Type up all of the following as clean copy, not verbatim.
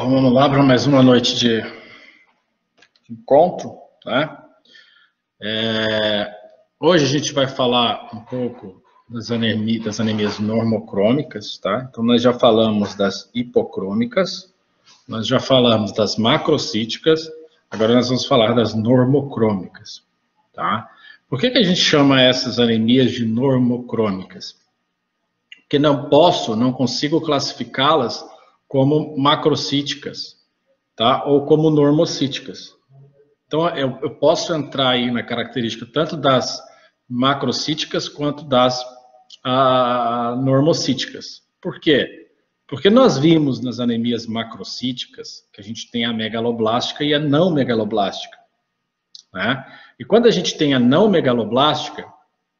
Então, vamos lá para mais uma noite de encontro, né? Hoje a gente vai falar um pouco das anemias normocrômicas, tá? Então, nós já falamos das hipocrômicas, nós já falamos das macrocíticas, agora nós vamos falar das normocrômicas, tá? Por que a gente chama essas anemias de normocrômicas? Porque não consigo classificá-las como macrocíticas, tá? Ou como normocíticas. Então, eu posso entrar aí na característica tanto das macrocíticas quanto das normocíticas. Por quê? Porque nós vimos nas anemias macrocíticas que a gente tem a megaloblástica e a não megaloblástica, né? E quando a gente tem a não megaloblástica,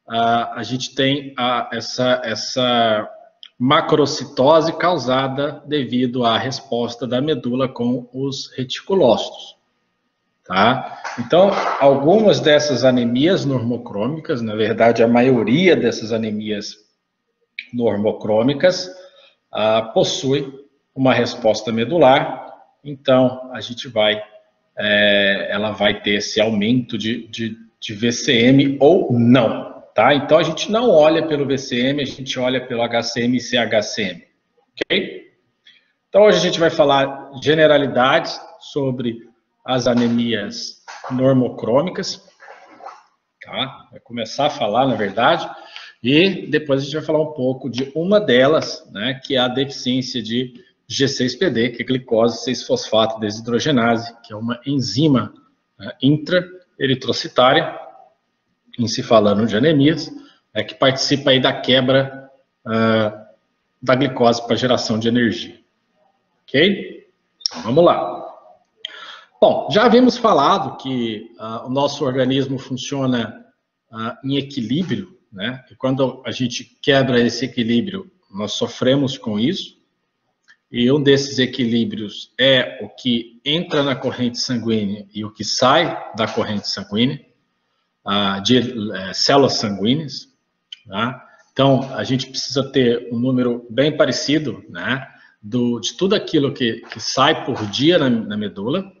a gente tem essa macrocitose causada devido à resposta da medula com os reticulócitos, tá? Então, algumas dessas anemias normocrômicas, na verdade, a maioria dessas anemias normocrômicas possui uma resposta medular, então a gente ela vai ter esse aumento de VCM ou não. Tá? Então, a gente não olha pelo VCM, a gente olha pelo HCM e CHCM. Ok? Então, hoje a gente vai falar generalidades sobre as anemias normocrômicas. Tá? Vai começar a falar, na verdade. E depois a gente vai falar um pouco de uma delas, né, que é a deficiência de G6PD, que é glicose 6-fosfato desidrogenase, que é uma enzima intra-eritrocitária, em se falando de anemias, que participa aí da quebra da glicose para geração de energia. Ok? Então, vamos lá. Bom, já havíamos falado que o nosso organismo funciona em equilíbrio, né? E quando a gente quebra esse equilíbrio, nós sofremos com isso. E um desses equilíbrios é o que entra na corrente sanguínea e o que sai da corrente sanguínea. De células sanguíneas, tá? Então, a gente precisa ter um número bem parecido, né, de tudo aquilo que sai por dia na medula,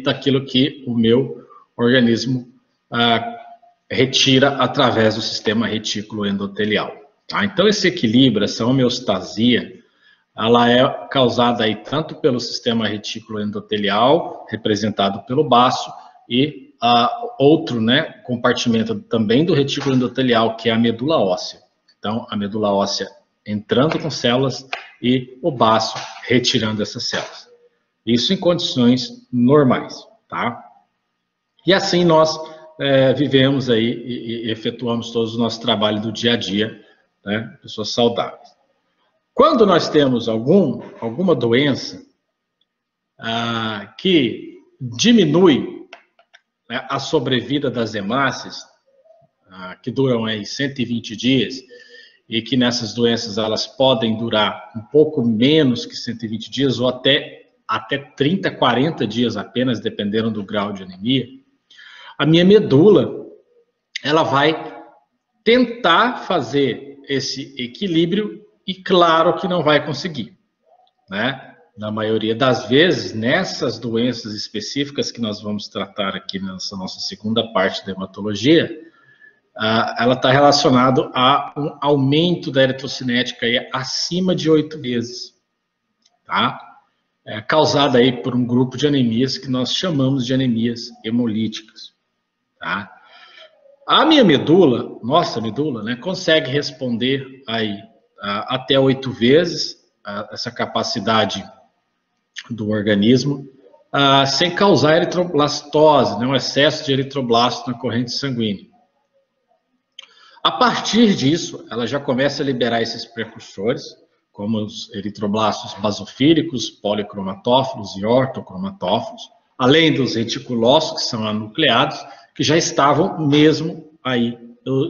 daquilo que o meu organismo retira através do sistema retículo endotelial. Tá? Então, esse equilíbrio, essa homeostasia, ela é causada aí tanto pelo sistema retículo endotelial, representado pelo baço, e outro, né, compartimento também do retículo endotelial, que é a medula óssea. Então, a medula óssea entrando com células e o baço retirando essas células. Isso em condições normais, tá? E assim nós vivemos aí e efetuamos todo o nosso trabalho do dia a dia, né, pessoas saudáveis. Quando nós temos alguma doença que diminui a sobrevida das hemácias, que duram aí 120 dias, e que nessas doenças elas podem durar um pouco menos que 120 dias, ou até 30, 40 dias apenas, dependendo do grau de anemia, a minha medula, ela vai tentar fazer esse equilíbrio, e claro que não vai conseguir, né? Na maioria das vezes, nessas doenças específicas que nós vamos tratar aqui nessa nossa segunda parte da hematologia, ela está relacionada a um aumento da eritrocinética aí acima de 8 vezes, tá? Causada aí por um grupo de anemias que nós chamamos de anemias hemolíticas, tá? A minha medula, nossa medula, né, consegue responder aí até 8 vezes essa capacidade do organismo, sem causar eritroblastose, né, um excesso de eritroblasto na corrente sanguínea. A partir disso, ela já começa a liberar esses precursores, como os eritroblastos basofílicos, policromatófilos e ortocromatófilos, além dos reticulócitos, que são anucleados, que já estavam mesmo aí,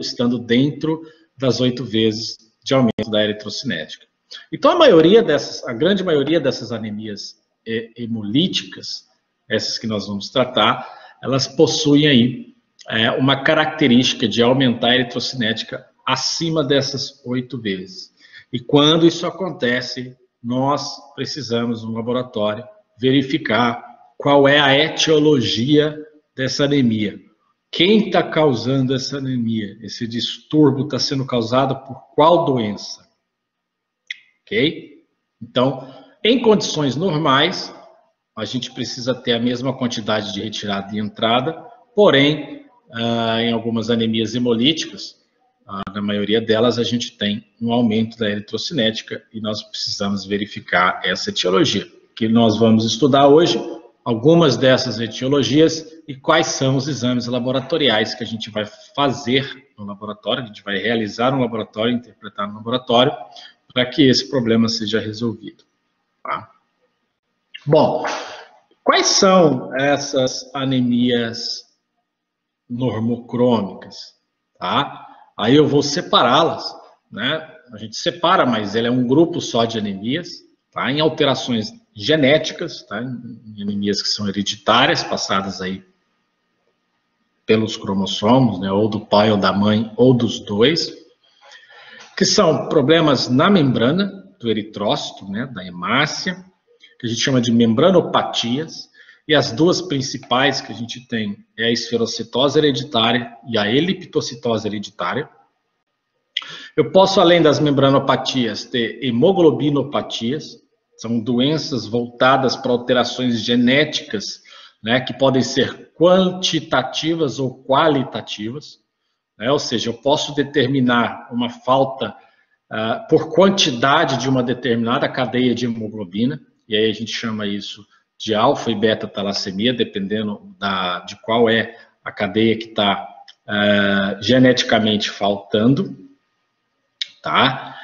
estando dentro das 8 vezes de aumento da eritrocinética. Então, a grande maioria dessas anemias hemolíticas, essas que nós vamos tratar, elas possuem aí uma característica de aumentar a eritrocinética acima dessas 8 vezes. E quando isso acontece, nós precisamos, no laboratório, verificar qual é a etiologia dessa anemia. Quem está causando essa anemia? Esse distúrbio está sendo causado por qual doença? Ok? Então, em condições normais, a gente precisa ter a mesma quantidade de retirada e entrada, porém, em algumas anemias hemolíticas, na maioria delas, a gente tem um aumento da eritrocinética e nós precisamos verificar essa etiologia, que nós vamos estudar hoje, algumas dessas etiologias e quais são os exames laboratoriais que a gente vai fazer no laboratório, que a gente vai realizar no laboratório, interpretar no laboratório, para que esse problema seja resolvido. Tá? Bom, quais são essas anemias normocrômicas? Tá? Aí eu vou separá-las, né? A gente separa, mas ele é um grupo só de anemias, tá? Em alterações genéticas, tá? Em anemias que são hereditárias, passadas aí pelos cromossomos, né? Ou do pai ou da mãe, ou dos dois, que são problemas na membrana do eritrócito, né? Da hemácia, que a gente chama de membranopatias, e as duas principais que a gente tem é a esferocitose hereditária e a eliptocitose hereditária. Eu posso, além das membranopatias, ter hemoglobinopatias, são doenças voltadas para alterações genéticas, né, que podem ser quantitativas ou qualitativas, né, ou seja, eu posso determinar uma falta por quantidade de uma determinada cadeia de hemoglobina, e aí a gente chama isso de alfa e beta talassemia, dependendo de qual é a cadeia que está geneticamente faltando, tá?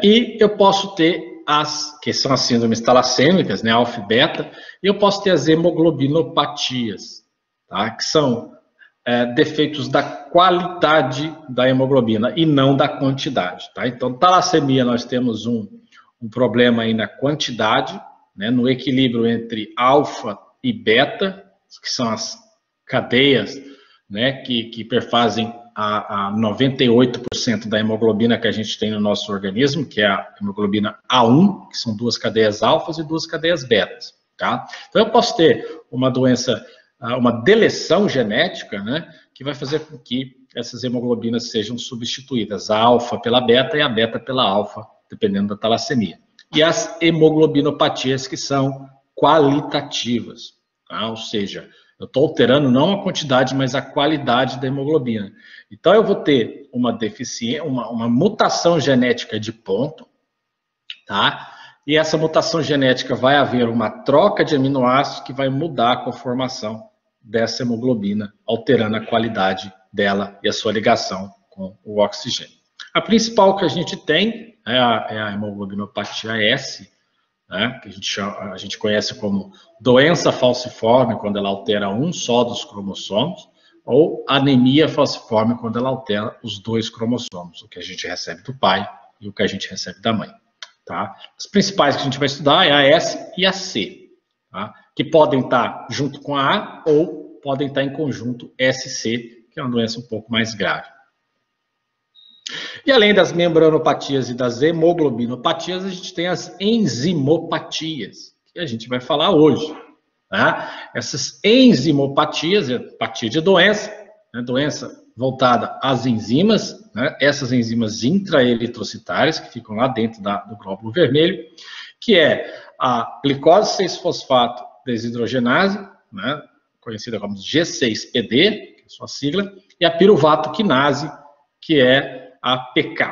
E eu posso ter que são as síndromes talassêmicas, né, alfa e beta, e eu posso ter as hemoglobinopatias, tá? Que são defeitos da qualidade da hemoglobina e não da quantidade, tá? Então, talassemia, nós temos um problema aí na quantidade, né, no equilíbrio entre alfa e beta, que são as cadeias, né, que perfazem a 98% da hemoglobina que a gente tem no nosso organismo, que é a hemoglobina A1, que são duas cadeias alfas e duas cadeias betas. Tá? Então eu posso ter uma doença, uma deleção genética, né, que vai fazer com que essas hemoglobinas sejam substituídas, a alfa pela beta e a beta pela alfa, dependendo da talassemia. E as hemoglobinopatias que são qualitativas, tá? Ou seja, eu estou alterando não a quantidade, mas a qualidade da hemoglobina. Então eu vou ter uma deficiência, uma mutação genética de ponto, tá? E essa mutação genética vai haver uma troca de aminoácidos que vai mudar a conformação dessa hemoglobina, alterando a qualidade dela e a sua ligação com o oxigênio. A principal que a gente tem é a hemoglobinopatia S, né, que a gente conhece como doença falciforme, quando ela altera um só dos cromossomos, ou anemia falciforme, quando ela altera os dois cromossomos, o que a gente recebe do pai e o que a gente recebe da mãe. Tá? As principais que a gente vai estudar é a S e a C, tá? Que podem estar junto com a A ou podem estar em conjunto SC, que é uma doença um pouco mais grave. E além das membranopatias e das hemoglobinopatias, a gente tem as enzimopatias, que a gente vai falar hoje. Tá? Essas enzimopatias, apatia de doença, né, doença voltada às enzimas, né, essas enzimas intraeritrocitárias, que ficam lá dentro do glóbulo vermelho, que é a glicose 6-fosfato desidrogenase, né, conhecida como G6PD, que é a sua sigla, e a piruvato quinase, que é a PK,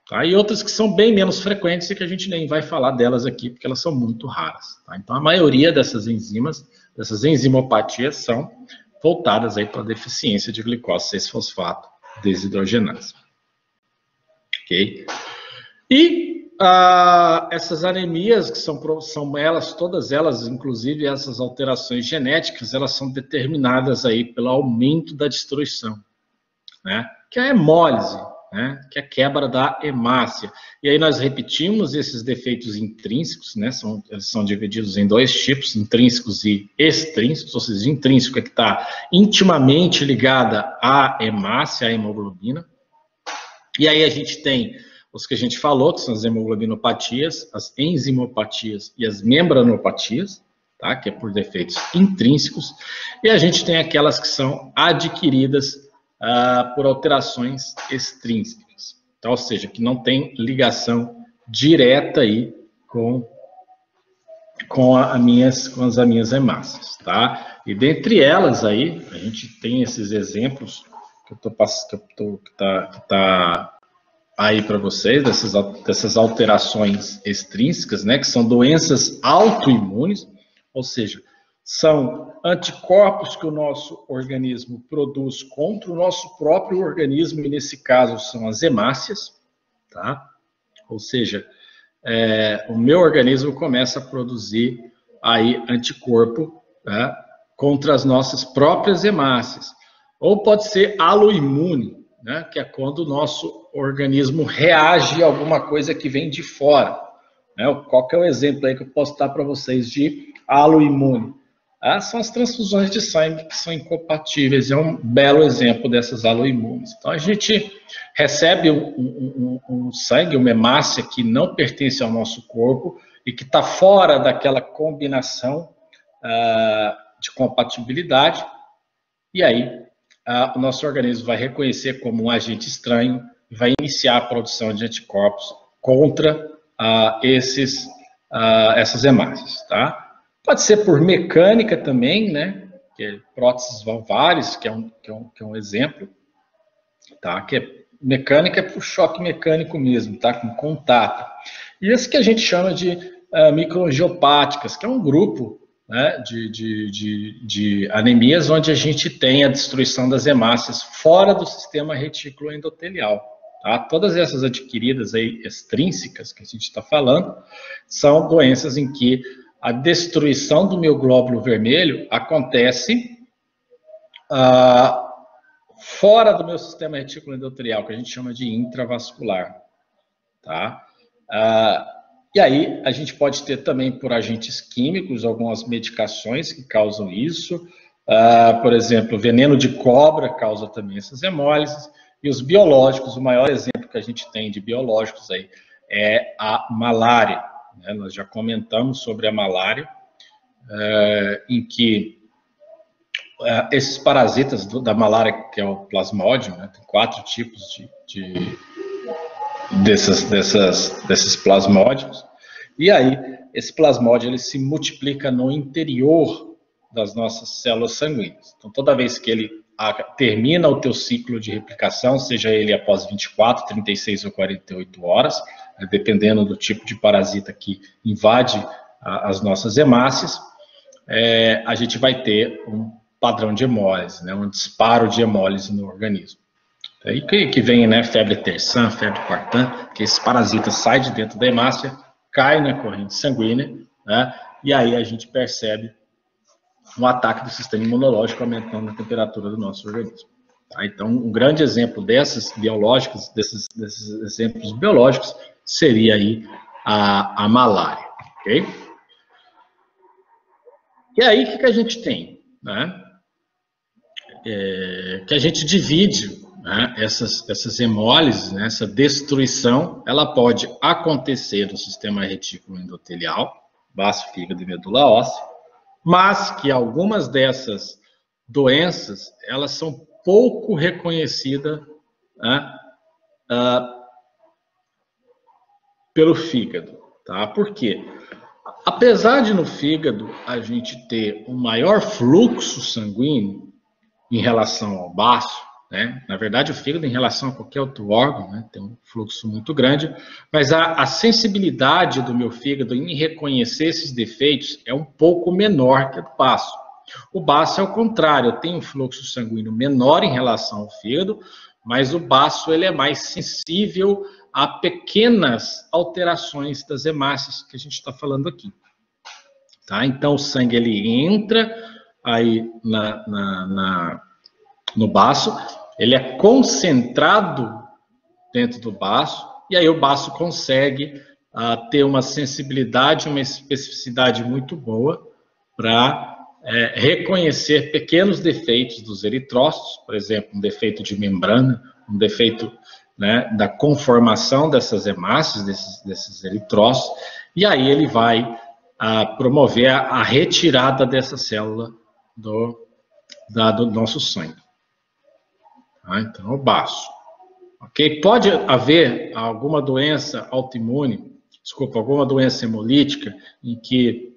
tá? E outras que são bem menos frequentes e que a gente nem vai falar delas aqui, porque elas são muito raras. Tá? Então, a maioria dessas enzimas, dessas enzimopatias, são voltadas aí para a deficiência de glicose 6-fosfato desidrogenase. Ok? E essas anemias, que são elas, todas elas, inclusive essas alterações genéticas, elas são determinadas aí pelo aumento da destruição, né? Que é a hemólise, né, que é a quebra da hemácia. E aí nós repetimos esses defeitos intrínsecos, né, eles são divididos em dois tipos, intrínsecos e extrínsecos, ou seja, intrínseco é que está intimamente ligada à hemácia, à hemoglobina. E aí a gente tem os que a gente falou, que são as hemoglobinopatias, as enzimopatias e as membranopatias, tá? Que é por defeitos intrínsecos, e a gente tem aquelas que são adquiridas por alterações extrínsecas, então, ou seja, que não tem ligação direta aí com as minhas hemácias, tá? E dentre elas aí, a gente tem esses exemplos que tá aí para vocês, dessas alterações extrínsecas, né? Que são doenças autoimunes, ou seja, são anticorpos que o nosso organismo produz contra o nosso próprio organismo, e nesse caso são as hemácias, tá? Ou seja, o meu organismo começa a produzir aí anticorpo, tá? Contra as nossas próprias hemácias. Ou pode ser aloimune, né? Que é quando o nosso organismo reage a alguma coisa que vem de fora, né? Qual que é o exemplo aí que eu posso dar para vocês de aloimune? São as transfusões de sangue que são incompatíveis, é um belo exemplo dessas aloimunes. Então, a gente recebe um sangue, uma hemácia que não pertence ao nosso corpo e que está fora daquela combinação de compatibilidade, e aí o nosso organismo vai reconhecer como um agente estranho e vai iniciar a produção de anticorpos contra essas hemácias, tá? Pode ser por mecânica também, né? Que é próteses valvares, que é um exemplo, tá? Que é mecânica por choque mecânico mesmo, tá? Com contato. E esse que a gente chama de microangiopáticas, que é um grupo, né, de anemias onde a gente tem a destruição das hemácias fora do sistema retículo endotelial. Tá? Todas essas adquiridas aí, extrínsecas que a gente está falando, são doenças em que a destruição do meu glóbulo vermelho acontece fora do meu sistema retículo endotelial, que a gente chama de intravascular. Tá? E aí, a gente pode ter também por agentes químicos, algumas medicações que causam isso. Por exemplo, veneno de cobra causa também essas hemólises. E os biológicos, o maior exemplo que a gente tem de biológicos aí é a malária. Né? Nós já comentamos sobre a malária, em que esses parasitas da malária, que é o plasmódio, né? Tem 4 tipos desses plasmódios, e aí esse plasmódio ele se multiplica no interior das nossas células sanguíneas. Então, toda vez que ele termina o teu ciclo de replicação, seja ele após 24, 36 ou 48 horas, dependendo do tipo de parasita que invade as nossas hemácias, a gente vai ter um padrão de hemólise, né, um disparo de hemólise no organismo. Aí que vem, né, febre terçã, febre quartã, que esse parasita sai de dentro da hemácia, cai na corrente sanguínea, né, e aí a gente percebe um ataque do sistema imunológico aumentando a temperatura do nosso organismo. Tá? Então, um grande exemplo desses biológicos, desses exemplos biológicos, seria aí a malária, ok? E aí, o que a gente tem? Né? Que a gente divide, né, essas hemólises, né, essa destruição, ela pode acontecer no sistema retículo endotelial, baço, fígado e medula óssea, mas que algumas dessas doenças, elas são pouco reconhecidas, né, pelo fígado. Tá? Por quê? Apesar de no fígado a gente ter um maior fluxo sanguíneo em relação ao baço, né? Na verdade o fígado em relação a qualquer outro órgão, né, tem um fluxo muito grande, mas a sensibilidade do meu fígado em reconhecer esses defeitos é um pouco menor que a do baço. O baço é o contrário, eu tenho um fluxo sanguíneo menor em relação ao fígado, mas o baço ele é mais sensível a pequenas alterações das hemácias que a gente está falando aqui. Tá? Então o sangue ele entra aí no baço, ele é concentrado dentro do baço, e aí o baço consegue ter uma sensibilidade, uma especificidade muito boa para reconhecer pequenos defeitos dos eritrócitos, por exemplo, um defeito de membrana, um defeito né, da conformação dessas hemácias, desses eritrócitos, e aí ele vai promover a retirada dessa célula do nosso sangue. Tá? Então, o baço. Okay? Pode haver alguma doença autoimune, alguma doença hemolítica, em que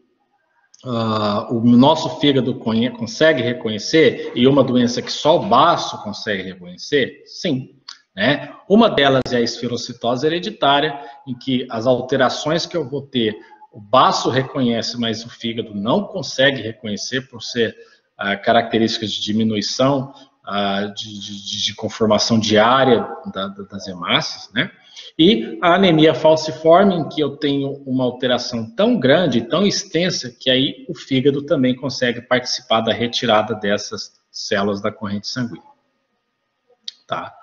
o nosso fígado consegue reconhecer, e uma doença que só o baço consegue reconhecer? Sim. Né? Uma delas é a esferocitose hereditária, em que as alterações que eu vou ter, o baço reconhece, mas o fígado não consegue reconhecer por ser características de diminuição de conformação diária das hemácias, né? E a anemia falciforme, em que eu tenho uma alteração tão grande, tão extensa, que aí o fígado também consegue participar da retirada dessas células da corrente sanguínea. Tá?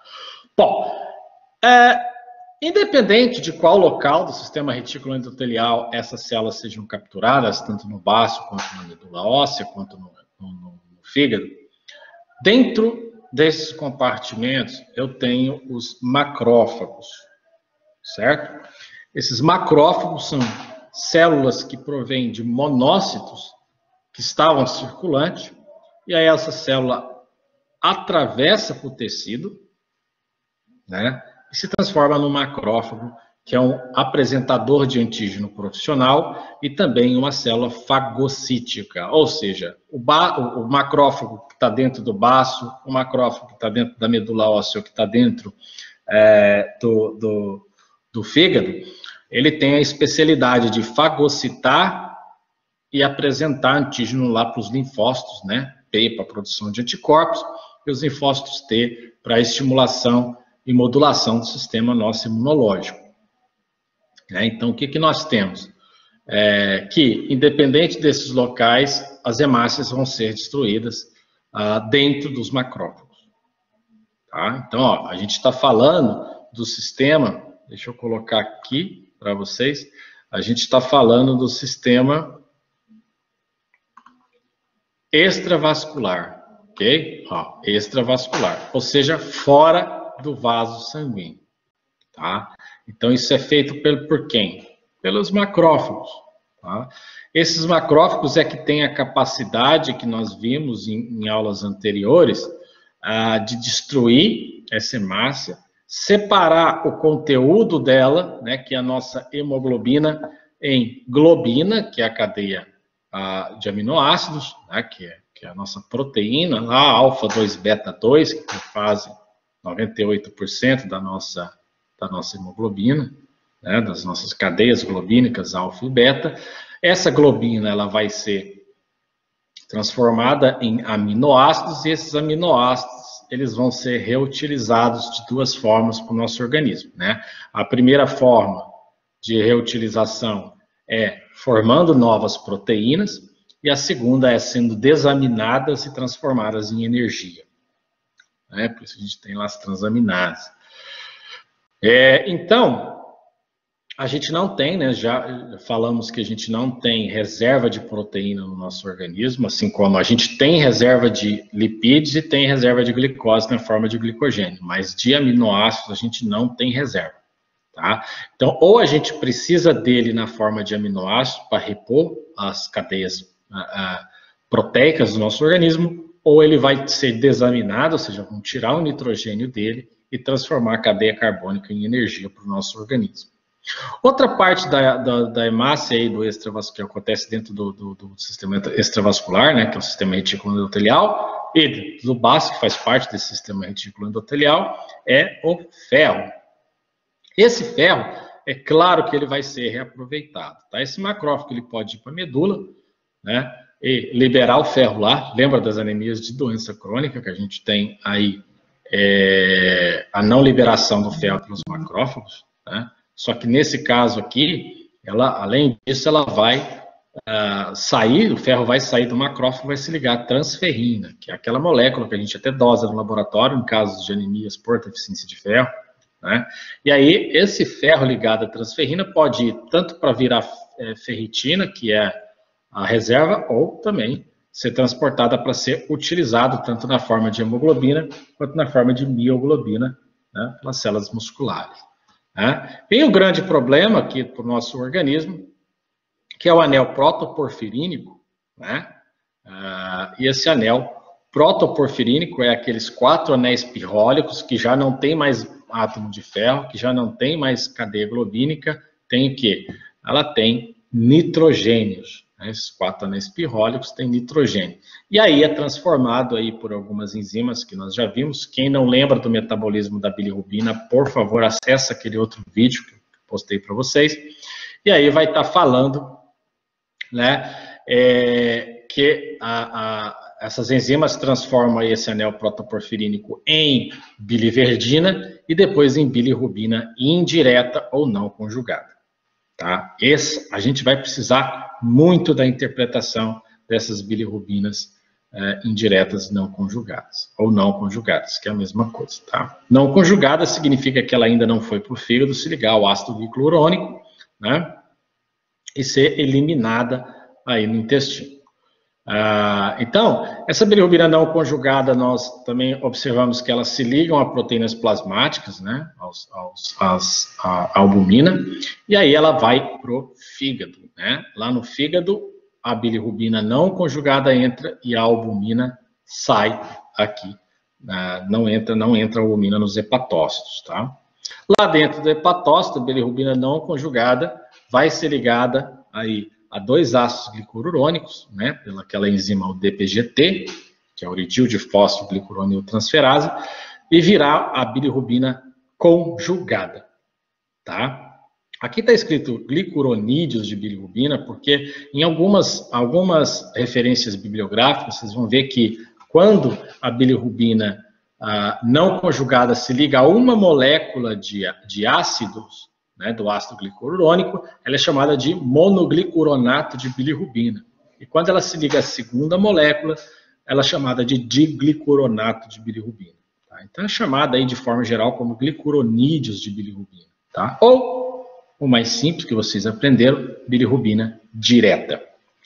Bom, independente de qual local do sistema retículo endotelial essas células sejam capturadas, tanto no baço, quanto na medula óssea, quanto no fígado, dentro desses compartimentos eu tenho os macrófagos, certo? Esses macrófagos são células que provêm de monócitos que estavam circulantes, e aí essa célula atravessa para o tecido, né, e se transforma no macrófago, que é um apresentador de antígeno profissional e também uma célula fagocítica, ou seja, o macrófago que está dentro do baço, o macrófago que está dentro da medula óssea, que está dentro do fígado, ele tem a especialidade de fagocitar e apresentar antígeno lá para os linfócitos, né? P para a produção de anticorpos e os linfócitos T para a estimulação e modulação do sistema nosso imunológico. Então, o que nós temos? Que, independente desses locais, as hemácias vão ser destruídas dentro dos macrófagos. Tá? Então, ó, a gente está falando do sistema, deixa eu colocar aqui para vocês, a gente está falando do sistema extravascular, ok? Ó, extravascular, ou seja, fora do vaso sanguíneo, tá? Então, isso é feito por quem? Pelos macrófagos, tá? Esses macrófagos é que têm a capacidade que nós vimos em aulas anteriores de destruir essa hemácia, separar o conteúdo dela, né, que é a nossa hemoglobina, em globina, que é a cadeia de aminoácidos, né, que é a nossa proteína, lá, alfa 2 beta 2, que fazem 98% da nossa hemoglobina, né, das nossas cadeias globínicas alfa e beta. Essa globina ela vai ser transformada em aminoácidos, e esses aminoácidos eles vão ser reutilizados de duas formas para o nosso organismo, né? A primeira forma de reutilização é formando novas proteínas, e a segunda é sendo desaminadas e transformadas em energia. Né? Por isso a gente tem lá as transaminases. Então, a gente não tem, né? Já falamos que a gente não tem reserva de proteína no nosso organismo, assim como a gente tem reserva de lipídios e tem reserva de glicose na forma de glicogênio, mas de aminoácidos a gente não tem reserva, tá? Então, ou a gente precisa dele na forma de aminoácidos para repor as cadeias proteicas do nosso organismo, ou ele vai ser desaminado, ou seja, vamos tirar o nitrogênio dele e transformar a cadeia carbônica em energia para o nosso organismo. Outra parte da hemácia aí do extravascular, que acontece dentro do sistema extravascular, né, que é o sistema retículo endotelial, e do baço, que faz parte desse sistema retículo endotelial, é o ferro. Esse ferro, é claro que ele vai ser reaproveitado. Tá? Esse macrófago ele pode ir para a medula, né, e liberar o ferro lá. Lembra das anemias de doença crônica, que a gente tem aí a não liberação do ferro pelos macrófagos, né? Só que nesse caso aqui, além disso, ela vai sair, o ferro vai sair do macrófago e vai se ligar à transferrina, que é aquela molécula que a gente até dosa no laboratório, em casos de anemias por deficiência de ferro, né? E aí, esse ferro ligado à transferrina pode ir tanto para virar ferritina, que é a reserva, ou também ser transportada para ser utilizado tanto na forma de hemoglobina, quanto na forma de mioglobina, né, pelas células musculares. Né? E o grande problema aqui para o nosso organismo, que é o anel protoporfirínico, né? E esse anel protoporfirínico é aqueles 4 anéis pirrólicos que já não tem mais átomo de ferro, que já não tem mais cadeia globínica, tem o quê? Ela tem nitrogênios. Né? Esses 4 anéis pirrólicos têm nitrogênio. E aí é transformado aí por algumas enzimas que nós já vimos. Quem não lembra do metabolismo da bilirrubina, por favor, acesse aquele outro vídeo que eu postei para vocês. E aí vai estar falando, né, que essas enzimas transformam esse anel protoporfirínico em biliverdina e depois em bilirrubina indireta ou não conjugada. Tá? A gente vai precisar muito da interpretação dessas bilirrubinas indiretas não conjugadas, ou não conjugadas, que é a mesma coisa. Tá? Não conjugada significa que ela ainda não foi para o fígado se ligar ao ácido gliclurônico, né, e ser eliminada aí no intestino. Então, essa bilirrubina não conjugada, nós também observamos que elas se ligam a proteínas plasmáticas, né, a albumina, e aí ela vai pro fígado, né? Lá no fígado, a bilirrubina não conjugada entra e a albumina sai aqui. Não entra a albumina nos hepatócitos, tá? Lá dentro do hepatócito, a bilirrubina não conjugada vai ser ligada aí a 2 ácidos glicurônicos, né, pelaquela enzima o DPGT, que é a uridilfosfoglicurôniotransferase, e virar a bilirrubina conjugada, tá? Aqui está escrito glicuronídeos de bilirrubina, porque em algumas referências bibliográficas, vocês vão ver que quando a bilirrubina não conjugada se liga a uma molécula de ácidos, né, do ácido glicurônico, ela é chamada de monoglicuronato de bilirrubina. E quando ela se liga à segunda molécula, ela é chamada de diglicoronato de bilirrubina. Tá? Então é chamada aí de forma geral como glicuronídeos de bilirrubina. Tá? Ou, o mais simples que vocês aprenderam, bilirrubina direta.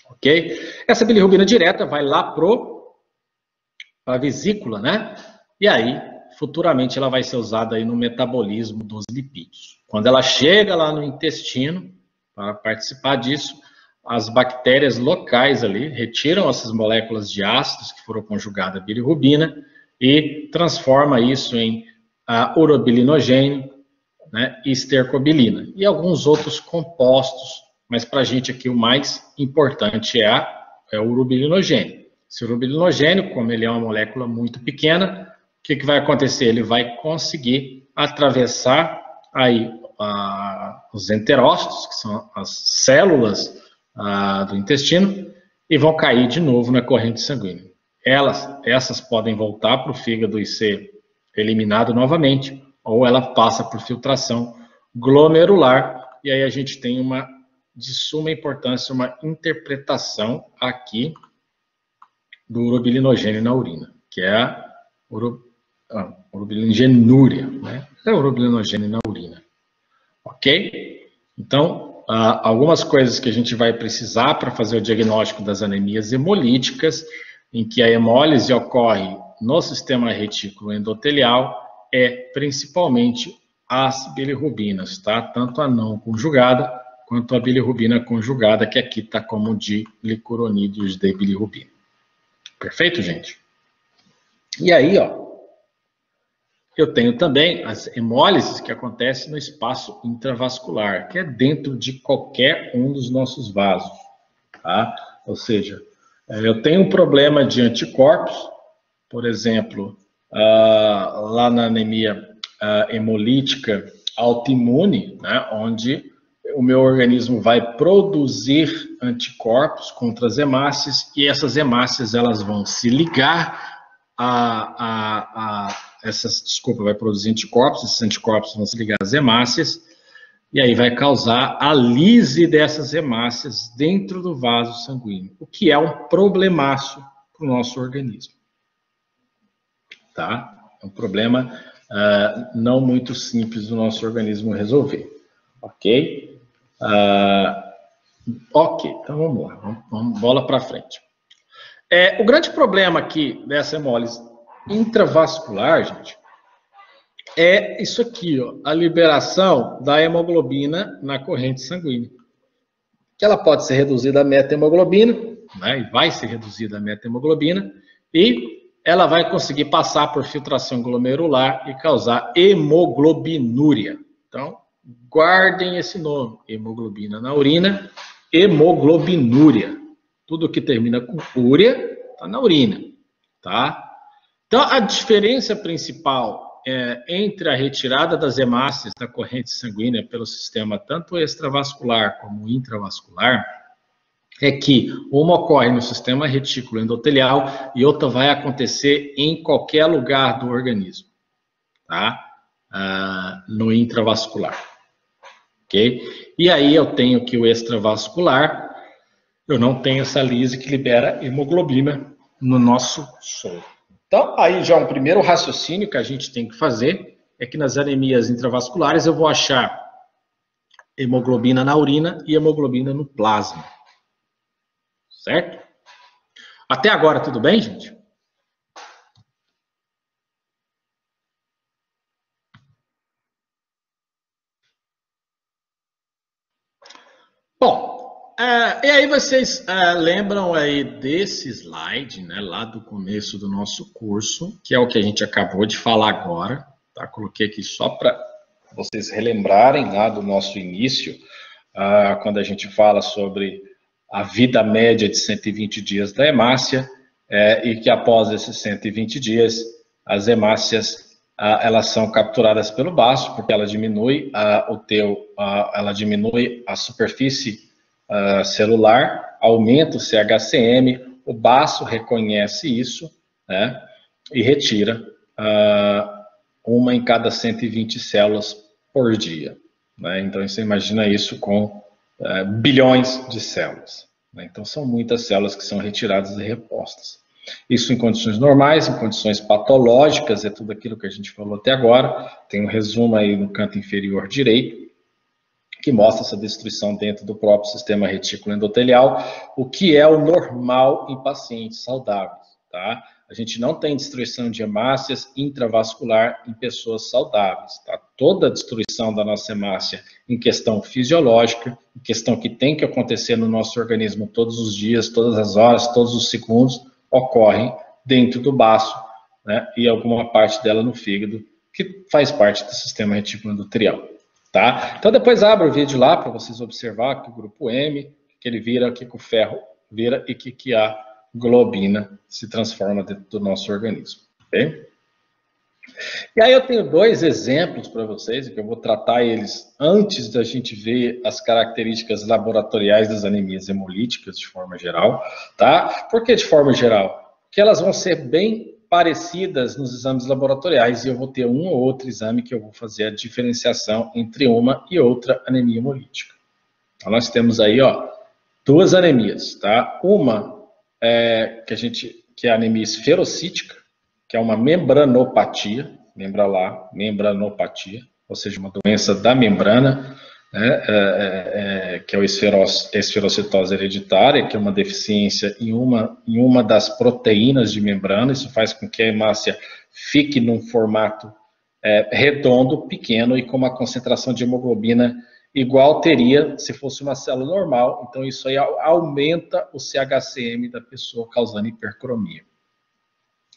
Ok? Essa bilirrubina direta vai lá para a vesícula, né? E aí, futuramente, ela vai ser usada aí no metabolismo dos lipídios. Quando ela chega lá no intestino, para participar disso, as bactérias locais ali retiram essas moléculas de ácidos que foram conjugadas à bilirrubina e transforma isso em urobilinogênio, né, e estercobilina. E alguns outros compostos, mas para a gente aqui o mais importante é o urobilinogênio. Esse urobilinogênio, como ele é uma molécula muito pequena, o que vai acontecer? Ele vai conseguir atravessar aí os enterócitos, que são as células do intestino, e vão cair de novo na corrente sanguínea. Essas podem voltar para o fígado e ser eliminado novamente, ou ela passa por filtração glomerular, e aí a gente tem de suma importância, uma interpretação aqui do urobilinogênio na urina, que é a urobilinogenúria, né? É o urobilinogênio na urina. Ok? Então, algumas coisas que a gente vai precisar para fazer o diagnóstico das anemias hemolíticas, em que a hemólise ocorre no sistema retículo endotelial, é principalmente as bilirrubinas, tá? Tanto a não conjugada quanto a bilirrubina conjugada, que aqui está como diglicoronídeos de bilirrubina. Perfeito, gente? E aí, ó, eu tenho também as hemólises que acontecem no espaço intravascular, que é dentro de qualquer um dos nossos vasos, tá? Ou seja, eu tenho um problema de anticorpos, por exemplo, lá na anemia hemolítica autoimune, né, onde o meu organismo vai produzir anticorpos contra as hemácias, e essas hemácias elas vão se ligar vai produzir anticorpos, esses anticorpos vão se ligar às hemácias, e aí vai causar a lise dessas hemácias dentro do vaso sanguíneo, o que é um problemaço para o nosso organismo. Tá? É um problema não muito simples do nosso organismo resolver. Ok? Ok, então vamos lá, vamos bola para frente. O grande problema aqui dessa hemólise intravascular, gente, é isso aqui, ó, a liberação da hemoglobina na corrente sanguínea. Que ela pode ser reduzida a meta-hemoglobina, né, e vai ser reduzida a meta-hemoglobina, e ela vai conseguir passar por filtração glomerular e causar hemoglobinúria. Então, guardem esse nome, hemoglobina na urina, hemoglobinúria. Tudo que termina com úria está na urina, tá? Então, a diferença principal entre a retirada das hemácias da corrente sanguínea pelo sistema tanto extravascular como intravascular é que uma ocorre no sistema retículo endotelial e outra vai acontecer em qualquer lugar do organismo, tá? No intravascular, ok? E aí eu tenho que o extravascular, eu não tenho essa lise que libera hemoglobina no nosso soro. Então, aí já um primeiro raciocínio que a gente tem que fazer é que nas anemias intravasculares eu vou achar hemoglobina na urina e hemoglobina no plasma. Certo? Até agora, tudo bem, gente? Bom, e aí vocês lembram aí desse slide, né, lá do começo do nosso curso, que é o que a gente acabou de falar agora, tá? Coloquei aqui só para vocês relembrarem lá do nosso início, quando a gente fala sobre a vida média de 120 dias da hemácia, e que após esses 120 dias, as hemácias elas são capturadas pelo baço, porque ela diminui ela diminui a superfície celular, aumenta o CHCM, o baço reconhece isso, né, e retira uma em cada 120 células por dia. Né? Então, você imagina isso com bilhões de células. Né? Então, são muitas células que são retiradas e repostas. Isso em condições normais, em condições patológicas, é tudo aquilo que a gente falou até agora. Tem um resumo aí no canto inferior direito, que mostra essa destruição dentro do próprio sistema retículo endotelial, o que é o normal em pacientes saudáveis, tá? A gente não tem destruição de hemácias intravascular em pessoas saudáveis, tá? Toda a destruição da nossa hemácia em questão fisiológica, em questão que tem que acontecer no nosso organismo todos os dias, todas as horas, todos os segundos, ocorrem dentro do baço, né? E alguma parte dela no fígado, que faz parte do sistema retículo endotelial. Tá? Então depois abra o vídeo lá para vocês observar que o grupo M, que ele vira, que o ferro vira e que a globina se transforma dentro do nosso organismo. Okay? E aí eu tenho dois exemplos para vocês, que eu vou tratar eles antes da gente ver as características laboratoriais das anemias hemolíticas de forma geral. Tá? Por que de forma geral? Porque elas vão ser bem parecidas nos exames laboratoriais e eu vou ter um ou outro exame que eu vou fazer a diferenciação entre uma e outra anemia hemolítica. Então, nós temos aí, ó, duas anemias, tá? Uma que é a anemia esferocítica, que é uma membranopatia, lembra lá, membranopatia, ou seja, uma doença da membrana, né, que é a esferocitose hereditária, que é uma deficiência em uma das proteínas de membrana. Isso faz com que a hemácia fique num formato redondo, pequeno e com uma concentração de hemoglobina igual teria se fosse uma célula normal. Então, isso aí aumenta o CHCM da pessoa, causando hipercromia.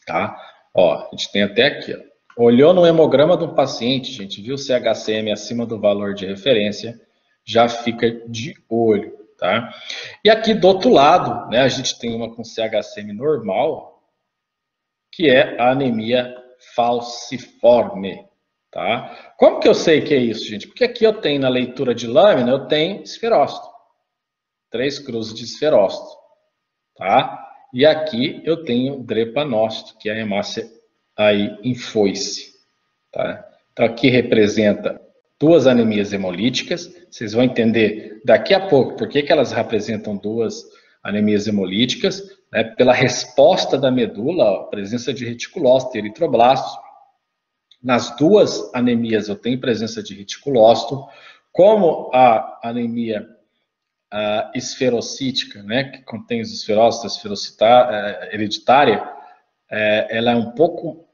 Tá? Ó, a gente tem até aqui, ó. Olhou no hemograma do paciente, gente, viu o CHCM acima do valor de referência, já fica de olho, tá? E aqui do outro lado, né, a gente tem uma com CHCM normal, que é a anemia falciforme, tá? Como que eu sei que é isso, gente? Porque aqui eu tenho na leitura de lâmina, eu tenho esferócito, 3 cruzes de esferócito, tá? E aqui eu tenho drepanócito, que é a hemácia aí em foice, tá? Então aqui representa duas anemias hemolíticas. Vocês vão entender daqui a pouco por que elas representam duas anemias hemolíticas, né? Pela resposta da medula, a presença de reticulócito e eritroblastos. Nas duas anemias eu tenho presença de reticulócito, como a anemia esferocítica, né, que contém os esferócitos, a hereditária, ela é um pouco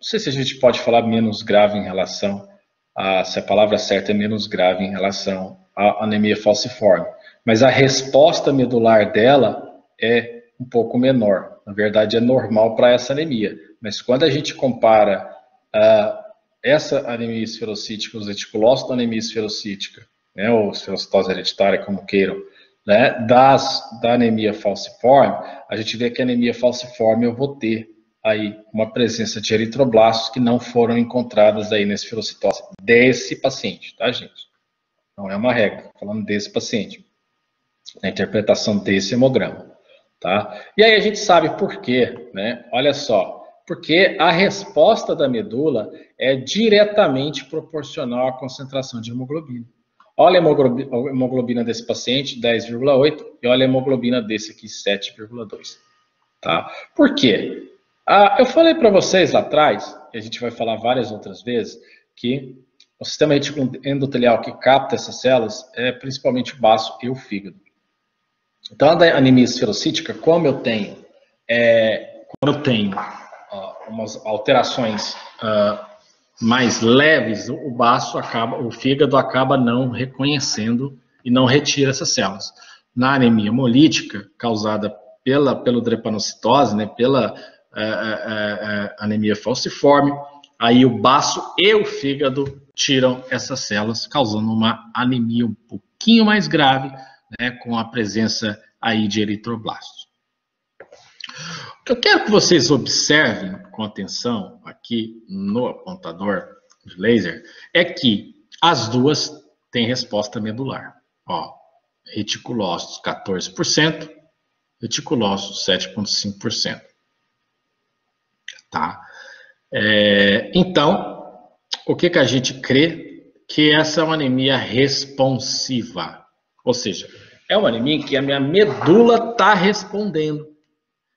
sei se a gente pode falar menos grave em relação se a palavra certa é menos grave em relação à anemia falciforme, mas a resposta medular dela é um pouco menor. Na verdade, é normal para essa anemia. Mas quando a gente compara essa anemia esferocítica, os reticulócitos da anemia esferocítica, né, ou esferocitose hereditária, como queiram, né, da anemia falciforme, a gente vê que a anemia falciforme eu vou ter aí uma presença de eritroblastos que não foram encontradas aí na esferocitose desse paciente, tá, gente? Não é uma regra, falando desse paciente, na interpretação desse hemograma, tá? E aí a gente sabe por quê, né? Olha só, porque a resposta da medula é diretamente proporcional à concentração de hemoglobina. Olha a hemoglobina desse paciente, 10,8, e olha a hemoglobina desse aqui, 7,2. Tá? Por quê? Eu falei para vocês lá atrás, e a gente vai falar várias outras vezes, que o sistema endotelial que capta essas células é principalmente o baço e o fígado. Então, a anemia esferocítica, como eu tenho, umas alterações mais leves, o fígado acaba não reconhecendo e não retira essas células. Na anemia hemolítica, causada pelo drepanocitose, né, pela anemia falciforme, aí o baço e o fígado tiram essas células, causando uma anemia um pouquinho mais grave, né, com a presença aí de eritroblastos. O que eu quero que vocês observem com atenção aqui no apontador de laser é que as duas têm resposta medular. Ó, reticulócitos 14%, reticulócitos 7,5%. Tá? Então, o que a gente crê? Que essa é uma anemia responsiva. Ou seja, é uma anemia em que a minha medula está respondendo.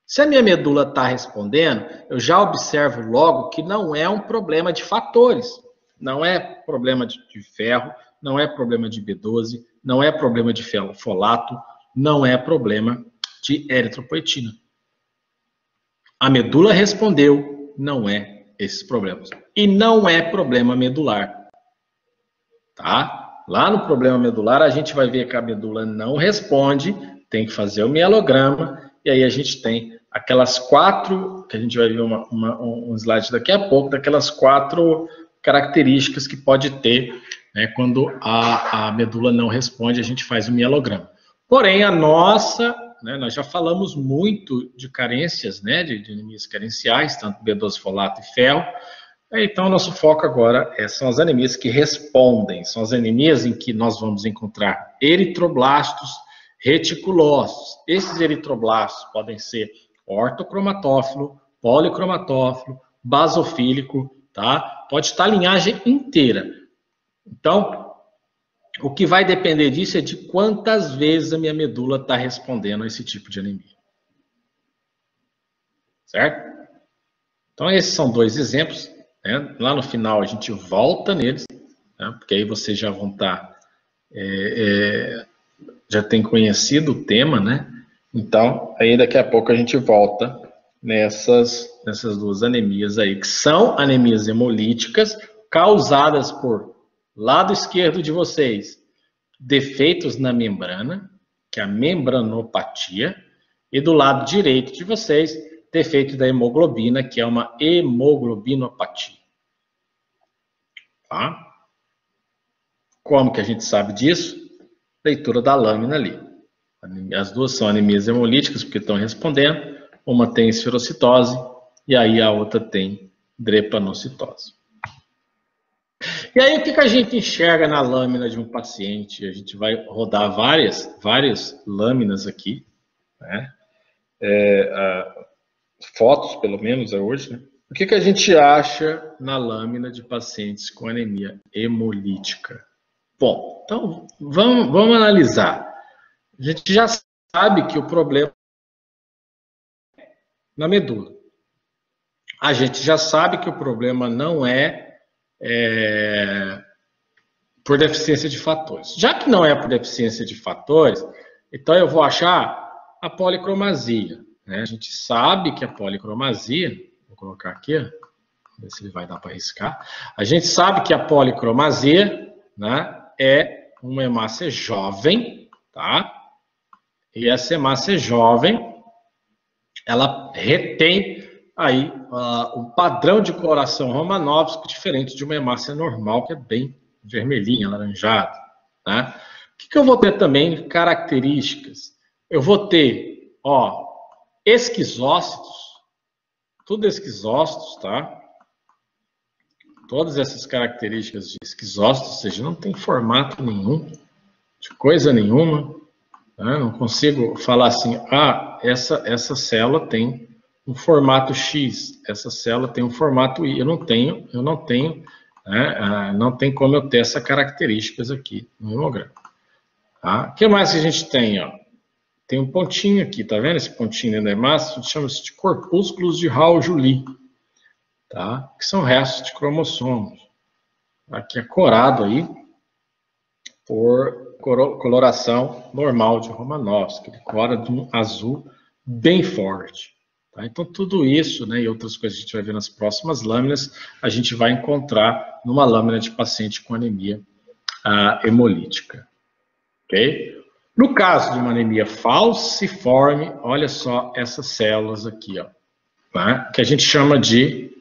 Se a minha medula está respondendo, eu já observo logo que não é um problema de fatores. Não é problema de ferro, não é problema de B12, não é problema de folato, não é problema de eritropoetina. A medula respondeu, não é esses problemas. E não é problema medular. Tá? Lá no problema medular, a gente vai ver que a medula não responde, tem que fazer o mielograma, e aí a gente tem aquelas 4, que a gente vai ver um slide daqui a pouco, daquelas 4 características que pode ter, né, quando a medula não responde, a gente faz o mielograma. Porém, a nossa, né, nós já falamos muito de carências, né, de anemias carenciais, tanto B12 folato e ferro. Então, nosso foco agora são as anemias que respondem, são as anemias em que nós vamos encontrar eritroblastos, reticulócitos. Esses eritroblastos podem ser ortocromatófilo, policromatófilo, basofílico, tá? Pode estar a linhagem inteira. Então, o que vai depender disso é de quantas vezes a minha medula está respondendo a esse tipo de anemia. Certo? Então, esses são 2 exemplos. Né? Lá no final a gente volta neles, né? Porque aí vocês já vão estar, já tem conhecido o tema, né? Então, aí daqui a pouco a gente volta nessas 2 anemias aí, que são anemias hemolíticas causadas por, lado esquerdo de vocês, defeitos na membrana, que é a membranopatia, e do lado direito de vocês, defeito da hemoglobina, que é uma hemoglobinopatia. Tá? Como que a gente sabe disso? Leitura da lâmina ali. As duas são anemias hemolíticas, porque estão respondendo. Uma tem esferocitose, e aí a outra tem drepanocitose. E aí, o que a gente enxerga na lâmina de um paciente? A gente vai rodar várias lâminas aqui, né? Fotos, pelo menos, hoje, né? O que a gente acha na lâmina de pacientes com anemia hemolítica? Bom, então, vamos analisar. A gente já sabe que o problema é na medula. A gente já sabe que o problema não é por deficiência de fatores. Já que não é por deficiência de fatores, então eu vou achar a policromasia. Né? A gente sabe que a policromasia, vou colocar aqui, Vamos ver se ele vai dar para riscar. A gente sabe que a policromasia, né, é uma hemácia jovem, tá? E essa hemácia jovem, ela retém aí um padrão de coloração romanópsico diferente de uma hemácia normal, que é bem vermelhinha, alaranjada, né? O que eu vou ter também? Características. Eu vou ter, ó, esquizócitos, tudo esquizócitos, tá? Todas essas características de esquizócitos, ou seja, não tem formato nenhum, de coisa nenhuma, né? Não consigo falar assim, essa célula tem um formato X, essa célula tem um formato Y. Eu não tenho, né? Não tem como eu ter essas características aqui no hemograma. Tá? O que mais que a gente tem? Ó? Tem um pontinho aqui, tá vendo esse pontinho dentro da hemácia? Chama-se de corpúsculos de Raul-Joly, tá? Que são restos de cromossomos. Aqui é corado aí por coloração normal de Romanovsky. Ele cora de um azul bem forte. Tá? Então, tudo isso, né, e outras coisas que a gente vai ver nas próximas lâminas, a gente vai encontrar numa lâmina de paciente com anemia hemolítica. Ok? No caso de uma anemia falciforme, olha só essas células aqui, ó, tá? Que a gente chama de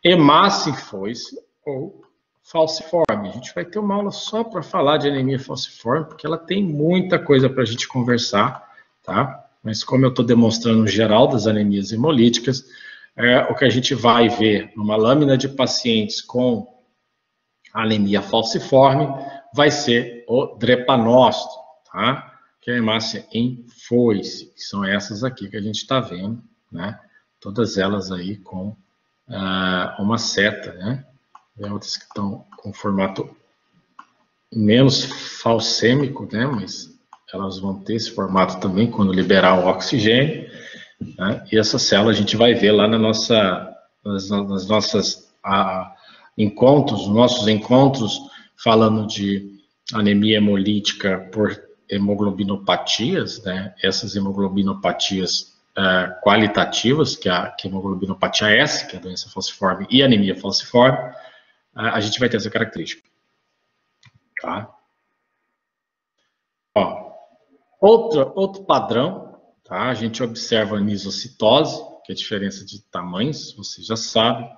hemácifoice ou falciforme. A gente vai ter uma aula só para falar de anemia falciforme, porque ela tem muita coisa para a gente conversar, tá? Mas como eu estou demonstrando o geral das anemias hemolíticas, o que a gente vai ver numa lâmina de pacientes com anemia falciforme vai ser o drepanócito, tá? Que é a hemácia em foice, que são essas aqui que a gente está vendo, né? Todas elas aí com uma seta, né? Tem outras que estão com formato menos falcêmico, né? Mas elas vão ter esse formato também quando liberar o oxigênio, né? E essa célula a gente vai ver lá nas nossas nossos encontros falando de anemia hemolítica por hemoglobinopatias, né? Essas hemoglobinopatias qualitativas, que é a hemoglobinopatia S, que é a doença falciforme, e a anemia falciforme, a gente vai ter essa característica. Tá? Ó, outro padrão, tá? A gente observa a anisocitose, que é a diferença de tamanhos, você já sabe.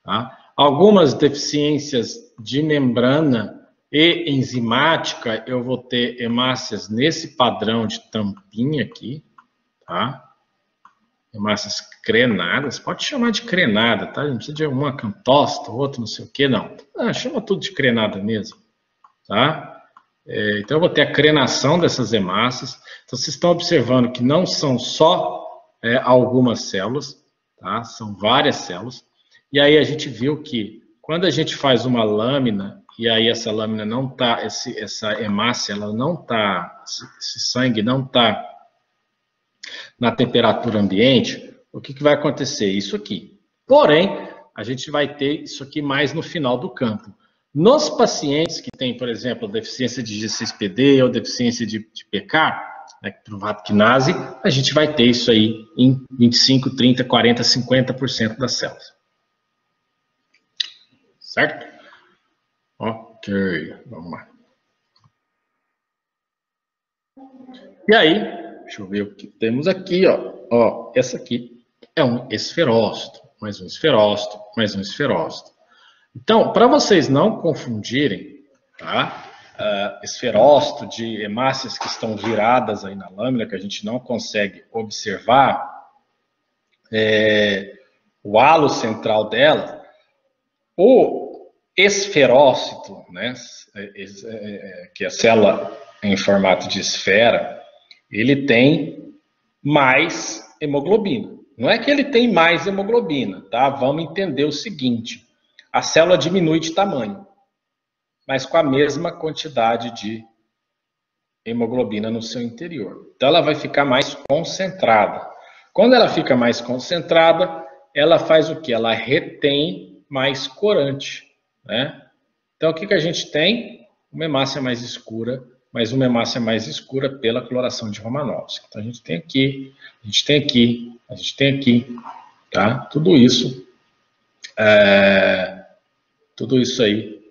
Tá? Algumas deficiências de membrana e enzimática, eu vou ter hemácias nesse padrão de tampinha aqui, tá? Hemácias crenadas, pode chamar de crenada, tá? Não precisa de uma acantosta, outra não sei o que, não. Chama tudo de crenada mesmo, tá? Então eu vou ter a crenação dessas hemácias. Então vocês estão observando que não são só algumas células, tá? São várias células. E aí a gente viu que quando a gente faz uma lâmina, e aí essa lâmina não tá, essa hemácia, ela não tá, esse sangue não tá na temperatura ambiente, o que vai acontecer? Isso aqui. Porém, a gente vai ter isso aqui mais no final do campo. Nos pacientes que têm, por exemplo, deficiência de G6PD ou deficiência de PK, né, pruvato quinase, a gente vai ter isso aí em 25, 30, 40, 50% das células. Certo? Ok, vamos lá. E aí, deixa eu ver o que temos aqui, ó. Essa aqui é um esferócito, mais um esferócito, mais um esferócito. Então, para vocês não confundirem, tá? Esferócito de hemácias que estão viradas aí na lâmina, que a gente não consegue observar, o halo central dela, o esferócito, né? Que é a célula em formato de esfera, ele tem mais hemoglobina. Não é que ele tem mais hemoglobina, tá? Vamos entender o seguinte: a célula diminui de tamanho, mas com a mesma quantidade de hemoglobina no seu interior. Então ela vai ficar mais concentrada. Quando ela fica mais concentrada, ela faz o quê? Ela retém mais corante, né? Então o que a gente tem? Uma hemácia mais escura, mas uma hemácia mais escura pela coloração de Romanovsky. Então a gente tem aqui, a gente tem aqui, a gente tem aqui, tá? Tudo isso Tudo isso aí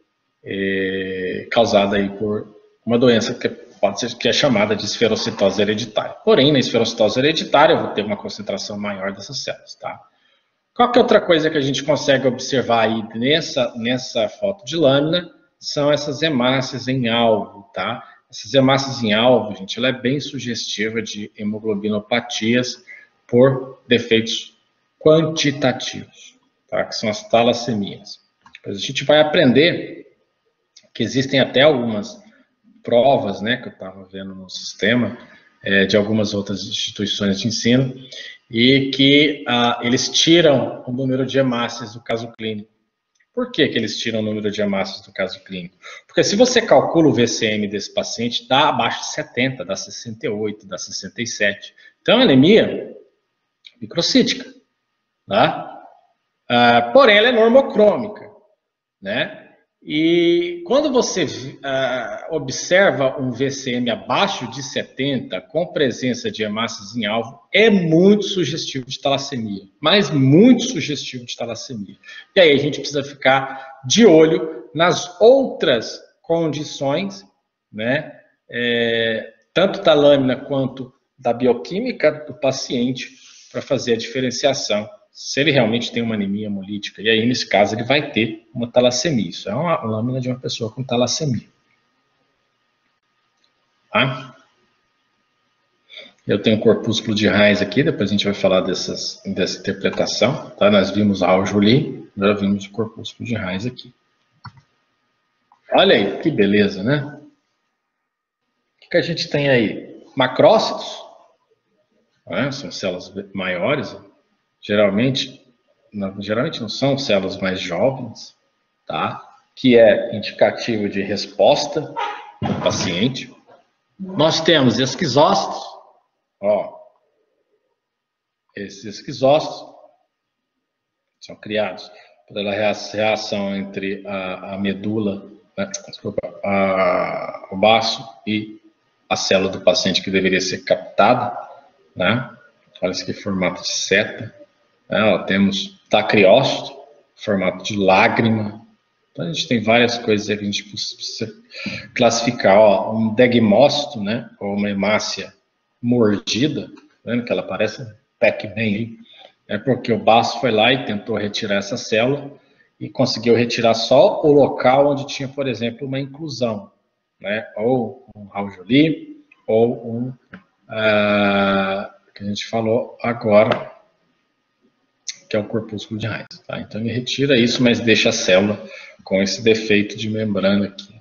causado aí por uma doença que é chamada de esferocitose hereditária. Porém, na esferocitose hereditária eu vou ter uma concentração maior dessas células, tá? Qual que é outra coisa que a gente consegue observar aí nessa foto de lâmina? São essas hemácias em alvo, tá? Essas hemácias em alvo, gente, ela é bem sugestiva de hemoglobinopatias por defeitos quantitativos, tá? Que são as talassemias. Depois a gente vai aprender que existem até algumas provas, né, que eu estava vendo no sistema, de algumas outras instituições de ensino, e que eles tiram o número de hemácias do caso clínico. Por que eles tiram o número de hemácias do caso clínico? Porque se você calcula o VCM desse paciente, dá abaixo de 70, dá 68, dá 67. Então, é anemia microcítica, tá? Porém, ela é normocrômica, né? E quando você observa um VCM abaixo de 70, com presença de hemácias em alvo, é muito sugestivo de talassemia, mas muito sugestivo de talassemia. E aí a gente precisa ficar de olho nas outras condições, né? Tanto da lâmina quanto da bioquímica do paciente, para fazer a diferenciação se ele realmente tem uma anemia hemolítica. E aí, nesse caso, ele vai ter uma talassemia. Isso é uma lâmina de uma pessoa com talassemia. Tá? Eu tenho um corpúsculo de Heinz aqui, depois a gente vai falar dessa interpretação. Tá? Nós vimos a Al-Joly, agora vimos o corpúsculo de Heinz aqui. Olha aí, que beleza, né? O que a gente tem aí? Macrócitos, né? São células maiores, geralmente não são células mais jovens, tá? Que é indicativo de resposta do paciente. Nós temos esquizócitos, ó. Esses esquizócitos são criados pela reação entre a medula, né, o baço e a célula do paciente que deveria ser captada, né? Olha isso aqui, formato de seta. Temos tacriócito, formato de lágrima. Então, a gente tem várias coisas que a gente precisa classificar. Ó, um degmócito, né, ou uma hemácia mordida, vendo que ela parece um Pac-Man aí, é porque o baço foi lá e tentou retirar essa célula e conseguiu retirar só o local onde tinha, por exemplo, uma inclusão, né, ou um Al-Joly, ou um que a gente falou agora, que é o corpúsculo de Heinz. Tá? Então, ele retira isso, mas deixa a célula com esse defeito de membrana aqui.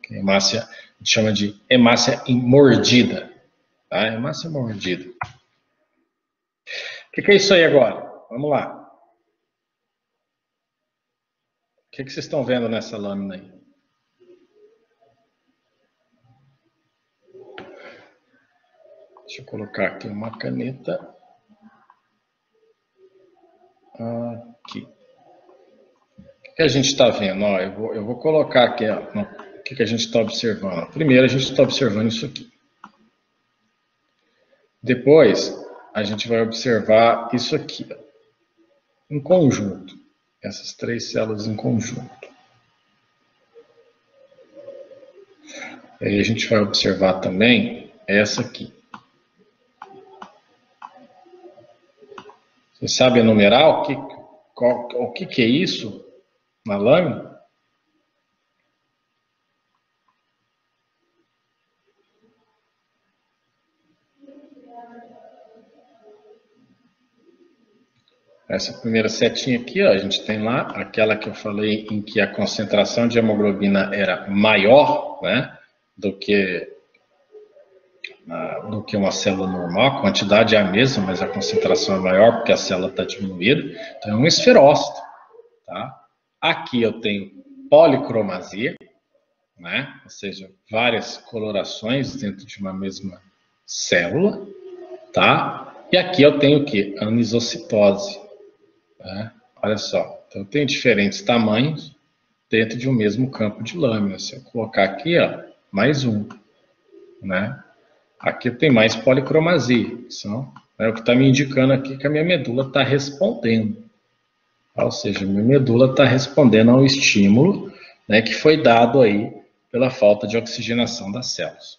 Que a hemácia, a gente chama de hemácia mordida. Tá? Hemácia mordida. O que é isso aí agora? Vamos lá. O que vocês estão vendo nessa lâmina aí? Deixa eu colocar aqui uma caneta. Aqui. O que a gente está vendo? Ó, eu vou colocar aqui ó, o que a gente está observando. Primeiro, a gente está observando isso aqui. Depois, a gente vai observar isso aqui, ó, em conjunto. Essas três células em conjunto. E aí a gente vai observar também essa aqui. Você sabe enumerar o que é isso na lâmina? Essa primeira setinha aqui, ó, a gente tem lá aquela que eu falei em que a concentração de hemoglobina era maior, né, do que uma célula normal. A quantidade é a mesma, mas a concentração é maior porque a célula está diminuída. Então é um esferócito. Tá? Aqui eu tenho policromasia, né, ou seja, várias colorações dentro de uma mesma célula. Tá? E aqui eu tenho o quê? Anisocitose. Olha só, então eu tenho diferentes tamanhos dentro de um mesmo campo de lâmina. Se eu colocar aqui, ó, mais um, né? Aqui tem mais policromasia, é o que está me indicando aqui que a minha medula está respondendo, Ou seja, minha medula está respondendo ao estímulo, né, que foi dado aí pela falta de oxigenação das células.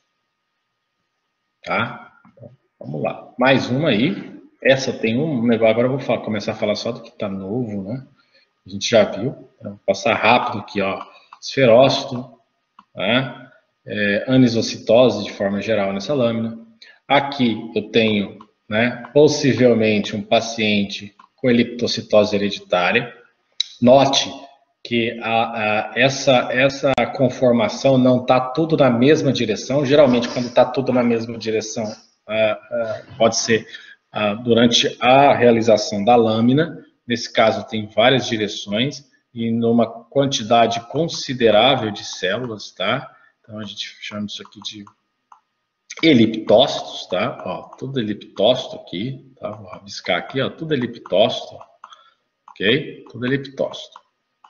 Tá? Então, vamos lá. Mais uma aí. Essa tem um negócio, agora eu vou começar a falar só do que está novo, né? A gente já viu. Então, vou passar rápido aqui, ó. Esferócito, né? Anisocitose de forma geral nessa lâmina. Aqui eu tenho, né, possivelmente um paciente com eliptocitose hereditária. Note que essa conformação não está tudo na mesma direção. Geralmente, quando está tudo na mesma direção, pode ser durante a realização da lâmina. Nesse caso, tem várias direções e numa quantidade considerável de células, tá? Então, a gente chama isso aqui de eliptócitos, tá? Ó, tudo eliptócito aqui, tá? Vou rabiscar aqui, ó, tudo eliptócito, ok? Tudo eliptócito.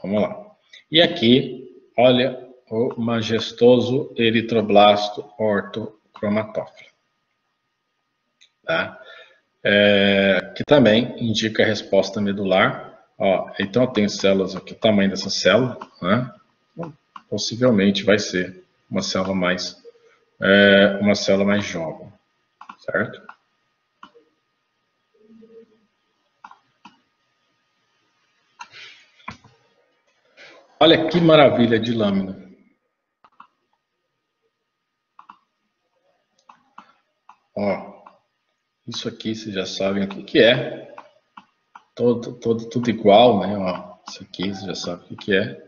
Vamos lá. E aqui, olha o majestoso eritroblasto ortocromatófilo, tá? Que também indica a resposta medular. Ó, então, eu tenho células aqui, o tamanho dessa célula, né? Possivelmente vai ser uma célula mais jovem, certo? Olha que maravilha de lâmina. Ó, isso aqui vocês já sabem o que é. Tudo igual, né? Ó, isso aqui vocês já sabem o que é.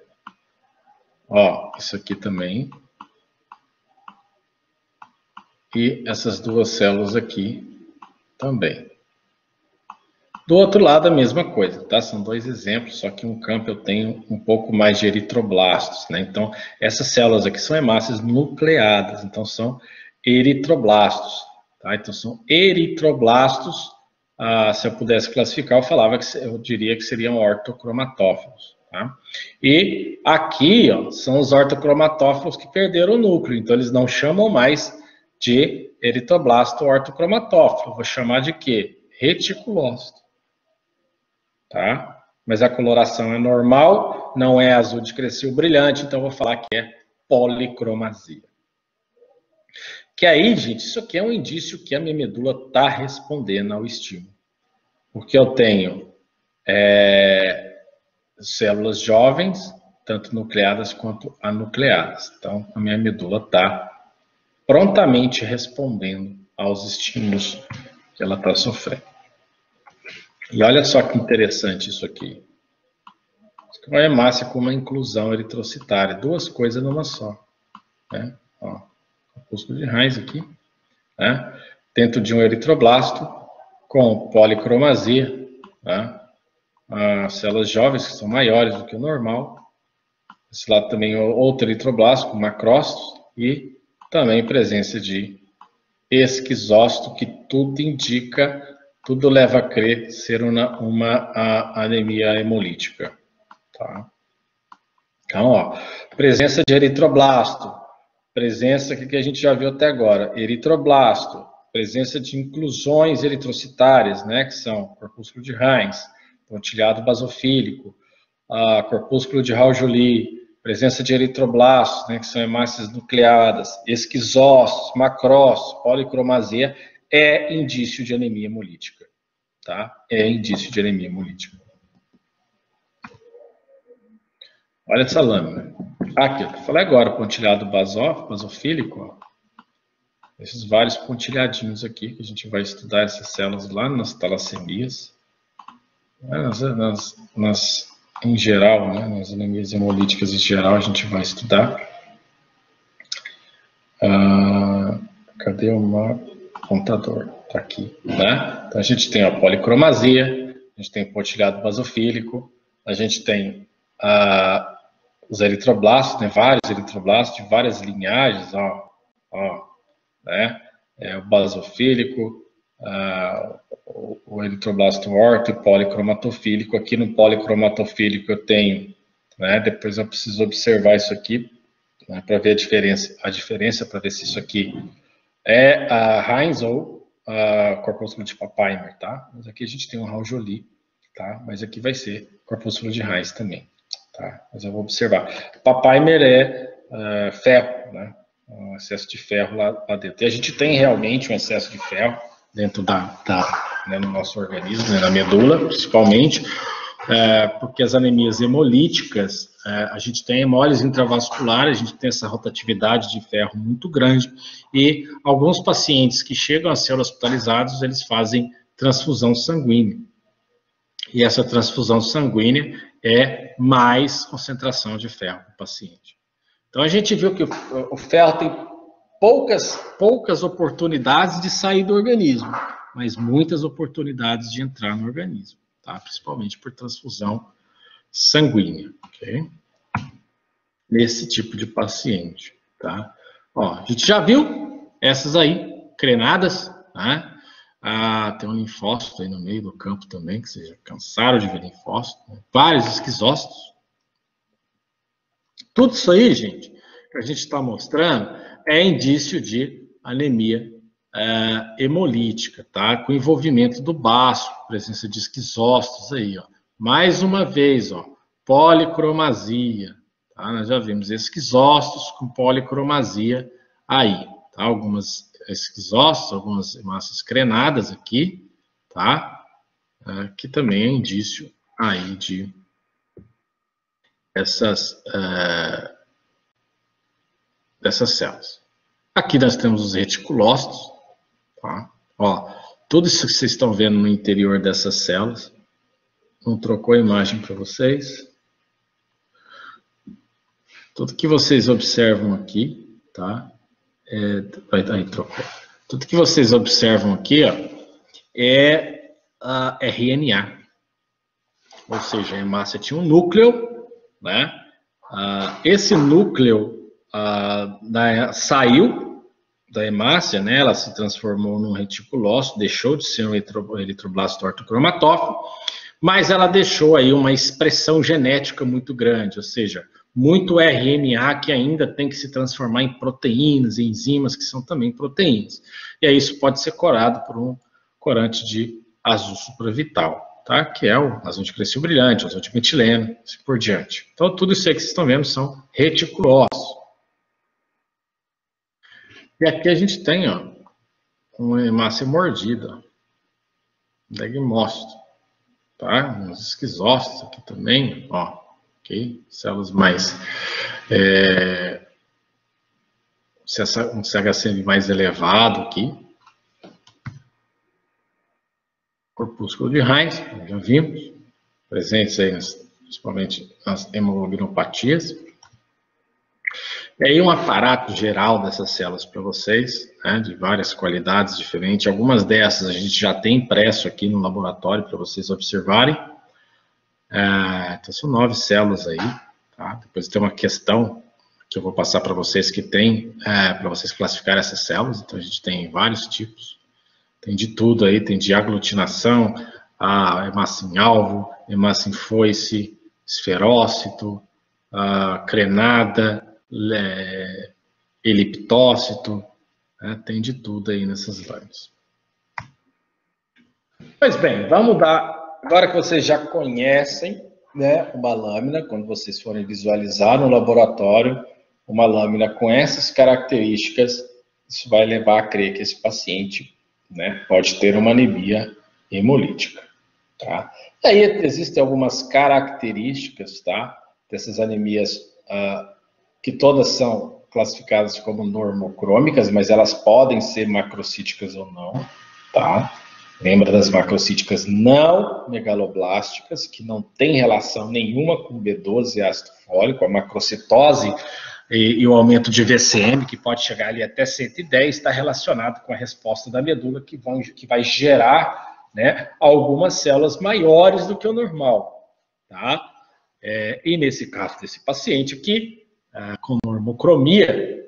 Ó, isso aqui também. E essas duas células aqui também. Do outro lado, a mesma coisa, tá? São dois exemplos, só que um campo eu tenho um pouco mais de eritroblastos, né? Então, essas células aqui são hemácias nucleadas, então são eritroblastos, tá? Então, são eritroblastos, se eu pudesse classificar, eu diria que seriam ortocromatófilos, tá? E aqui, ó, são os ortocromatófilos que perderam o núcleo, então eles não chamam mais de eritroblasto ortocromatófilo, vou chamar de quê? Reticulócito. Tá? Mas a coloração é normal, não é azul de crescil brilhante, então eu vou falar que é policromasia. Que aí, gente, isso aqui é um indício que a minha medula está respondendo ao estímulo. Porque eu tenho células jovens, tanto nucleadas quanto anucleadas. Então, a minha medula está prontamente respondendo aos estímulos que ela está sofrendo. E olha só que interessante isso aqui. Uma hemácia com uma inclusão eritrocitária. Duas coisas numa só. Né? Ó, corpúsculo de Heinz aqui. Né? Dentro de um eritroblasto com policromasia. Né? Células jovens que são maiores do que o normal. Esse lado também outro eritroblasto com macrócitos. E também presença de esquizócito, que tudo indica, tudo leva a crer ser uma anemia hemolítica. Tá? Então, ó, presença de eritroblasto, presença que a gente já viu até agora, eritroblasto, presença de inclusões eritrocitárias, né, que são corpúsculo de Heinz, pontilhado basofílico, corpúsculo de Raul-Joly, presença de eritroblastos, né, que são hemácias nucleadas, esquizócitos, macrócitos, policromasia, é indício de anemia hemolítica. Tá? É indício de anemia hemolítica. Olha essa lâmina. Aqui, eu falei agora, pontilhado basofílico. Ó. Esses vários pontilhadinhos aqui, que a gente vai estudar essas células lá nas talassemias. Em geral, né, nas anemias hemolíticas em geral, a gente vai estudar. Cadê o contador? Está aqui. Né? Então, a gente tem a policromasia, a gente tem o pontilhado basofílico, a gente tem os eritroblastos, né, vários eritroblastos de várias linhagens, né, o basofílico, o eritroblasto orto e policromatofílico. Aqui no policromatofílico eu tenho, né, depois eu preciso observar isso aqui, né, para ver a diferença para ver se isso aqui é a Heinz ou a corpúsculo de Papaimer, tá? Mas aqui a gente tem um Raul-Joly, tá? Mas aqui vai ser corpúsculo de Heinz também, tá? Mas eu vou observar. Papaimer é ferro, né? Um excesso de ferro lá dentro. E a gente tem realmente um excesso de ferro dentro né, no nosso organismo, né, na medula, principalmente, porque as anemias hemolíticas, a gente tem hemolyse intravascular, a gente tem essa rotatividade de ferro muito grande, e alguns pacientes que chegam a ser hospitalizados, eles fazem transfusão sanguínea. E essa transfusão sanguínea é mais concentração de ferro no paciente. Então, a gente viu que o ferro tem poucas oportunidades de sair do organismo, mas muitas oportunidades de entrar no organismo, tá? Principalmente por transfusão sanguínea, ok? Nesse tipo de paciente, tá? Ó, a gente já viu essas aí, crenadas, né? Tem um linfócito aí no meio do campo também, que vocês já cansaram de ver linfócito, né? Vários esquizócitos. Tudo isso aí, gente, que a gente está mostrando, é indício de anemia hemolítica, tá? Com envolvimento do baço, presença de esquizócitos aí, ó. Mais uma vez, ó, policromasia, tá? Nós já vimos esquizócitos com policromasia aí, tá? Algumas esquizócitos, algumas hemácias crenadas aqui, tá? Que também é indício aí de dessas células. Aqui nós temos os reticulócitos, tá? Ó, tudo isso que vocês estão vendo no interior dessas células. Não trocou a imagem para vocês. Tudo que vocês observam aqui, tá? Aí trocou. Tudo que vocês observam aqui, ó, é RNA. Ou seja, a hemácia tinha um núcleo, né? Esse núcleo saiu da hemácia, né? Ela se transformou num reticulócito, deixou de ser um eritroblasto ortocromatófilo, mas ela deixou aí uma expressão genética muito grande, ou seja, muito RNA que ainda tem que se transformar em proteínas, em enzimas que são também proteínas. E aí isso pode ser corado por um corante de azul supravital, tá? Que é o azul de crescil brilhante, o azul de metileno, assim por diante. Então, tudo isso aí que vocês estão vendo são reticulócitos. E aqui a gente tem, ó, uma hemácia mordida, degmócito, tá? Uns esquizócitos aqui também, ó, ok? Células mais... um CHCM mais elevado aqui. Corpúsculo de Heinz, já vimos, presentes aí, principalmente nas hemoglobinopatias. E aí um aparato geral dessas células para vocês, né, de várias qualidades diferentes. Algumas dessas a gente já tem impresso aqui no laboratório para vocês observarem. Então são 9 células aí, tá? Depois tem uma questão que eu vou passar para vocês que tem, para vocês classificarem essas células. Então a gente tem vários tipos, tem de tudo aí, tem de aglutinação, hemácia em alvo, hemácia em foice, esferócito, crenada, eliptócito, né? Tem de tudo aí nessas lâminas. Pois bem, vamos dar, agora que vocês já conhecem, né, uma lâmina, quando vocês forem visualizar no laboratório, uma lâmina com essas características, isso vai levar a crer que esse paciente, né, pode ter uma anemia hemolítica, tá? E aí existem algumas características, tá, dessas anemias que todas são classificadas como normocrômicas, mas elas podem ser macrocíticas ou não, tá? Lembra das macrocíticas não megaloblásticas, que não tem relação nenhuma com B12 e ácido fólico, a macrocitose e o aumento de VCM, que pode chegar ali até 110, está relacionado com a resposta da medula, que vai gerar, né, algumas células maiores do que o normal, tá? E nesse caso desse paciente aqui, com normocromia,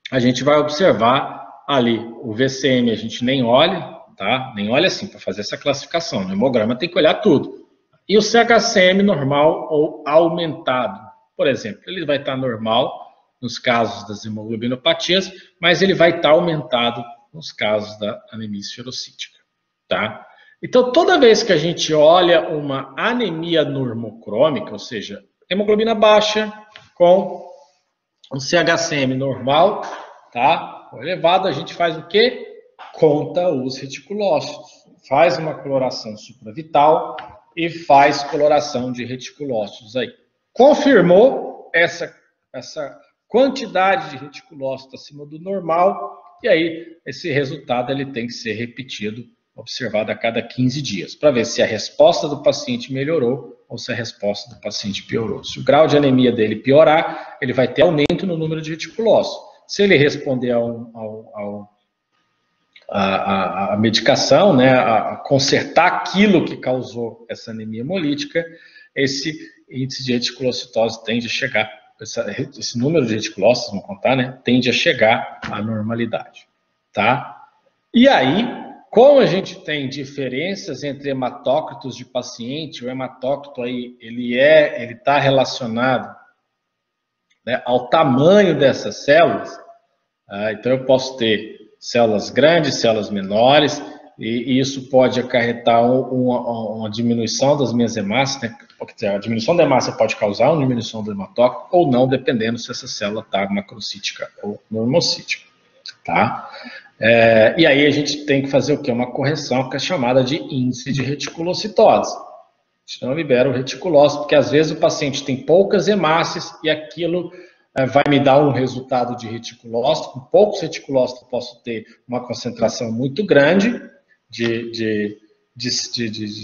a gente vai observar ali o VCM, a gente nem olha, tá? Nem olha assim para fazer essa classificação. No hemograma tem que olhar tudo. E o CHCM normal ou aumentado, por exemplo, ele vai estar normal nos casos das hemoglobinopatias, mas ele vai estar aumentado nos casos da anemia esferocítica, tá? Então, toda vez que a gente olha uma anemia normocrômica, ou seja, hemoglobina baixa com um CHCM normal, tá? Ou elevado, a gente faz o quê? Conta os reticulócitos. Faz uma coloração supravital e faz coloração de reticulócitos aí. Confirmou essa quantidade de reticulócitos acima do normal, e aí esse resultado ele tem que ser repetido, observado a cada 15 dias, para ver se a resposta do paciente melhorou ou se a resposta do paciente piorou. Se o grau de anemia dele piorar, ele vai ter aumento no número de reticulócitos. Se ele responder a medicação, né, a consertar aquilo que causou essa anemia hemolítica, esse índice de reticulocitose tende a chegar, esse número de reticulócitos, vamos contar, né, tende a chegar à normalidade, tá? E aí, como a gente tem diferenças entre hematócritos de paciente, o hematócrito aí, ele está relacionado, né, ao tamanho dessas células, então eu posso ter células grandes, células menores, e isso pode acarretar uma diminuição das minhas hemácias, né? A diminuição da hemácia pode causar uma diminuição do hematócrito ou não, dependendo se essa célula está macrocítica ou normocítica, tá? E aí a gente tem que fazer o quê? Uma correção que é chamada de índice de reticulocitose. A gente não libera o reticulócito, porque às vezes o paciente tem poucas hemácias e aquilo vai me dar um resultado de reticulócito. Com poucos reticulócitos eu posso ter uma concentração muito grande de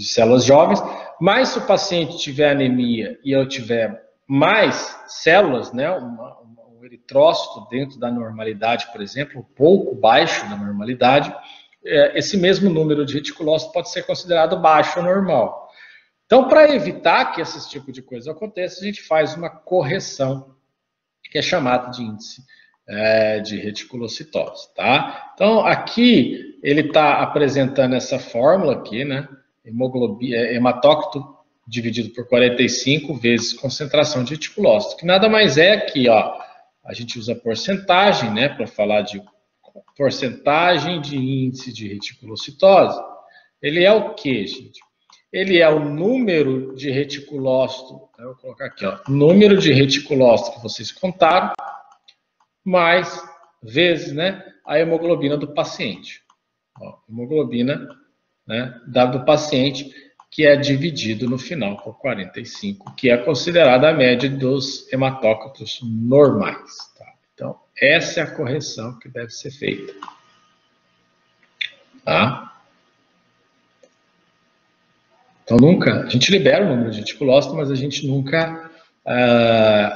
células jovens, mas se o paciente tiver anemia e eu tiver mais células, né, um eritrócito dentro da normalidade, por exemplo, um pouco baixo da normalidade, esse mesmo número de reticulócitos pode ser considerado baixo ou normal. Então, para evitar que esse tipo de coisa aconteça, a gente faz uma correção, que é chamada de índice de reticulocitose, tá? Então, aqui ele está apresentando essa fórmula aqui, né? Hematócrito dividido por 45 vezes concentração de reticulócito, que nada mais é que, ó, a gente usa porcentagem, né, para falar de porcentagem de índice de reticulocitose. Ele é o quê, gente? Ele é o número de reticulócito, eu vou colocar aqui, ó, número de reticulócito que vocês contaram, mais vezes, né, a hemoglobina do paciente. Ó, hemoglobina, né, do paciente, que é dividido no final por 45, que é considerada a média dos hematócritos normais. Tá? Então, essa é a correção que deve ser feita. Tá? Então, a gente libera o número de reticulócitos, mas a gente nunca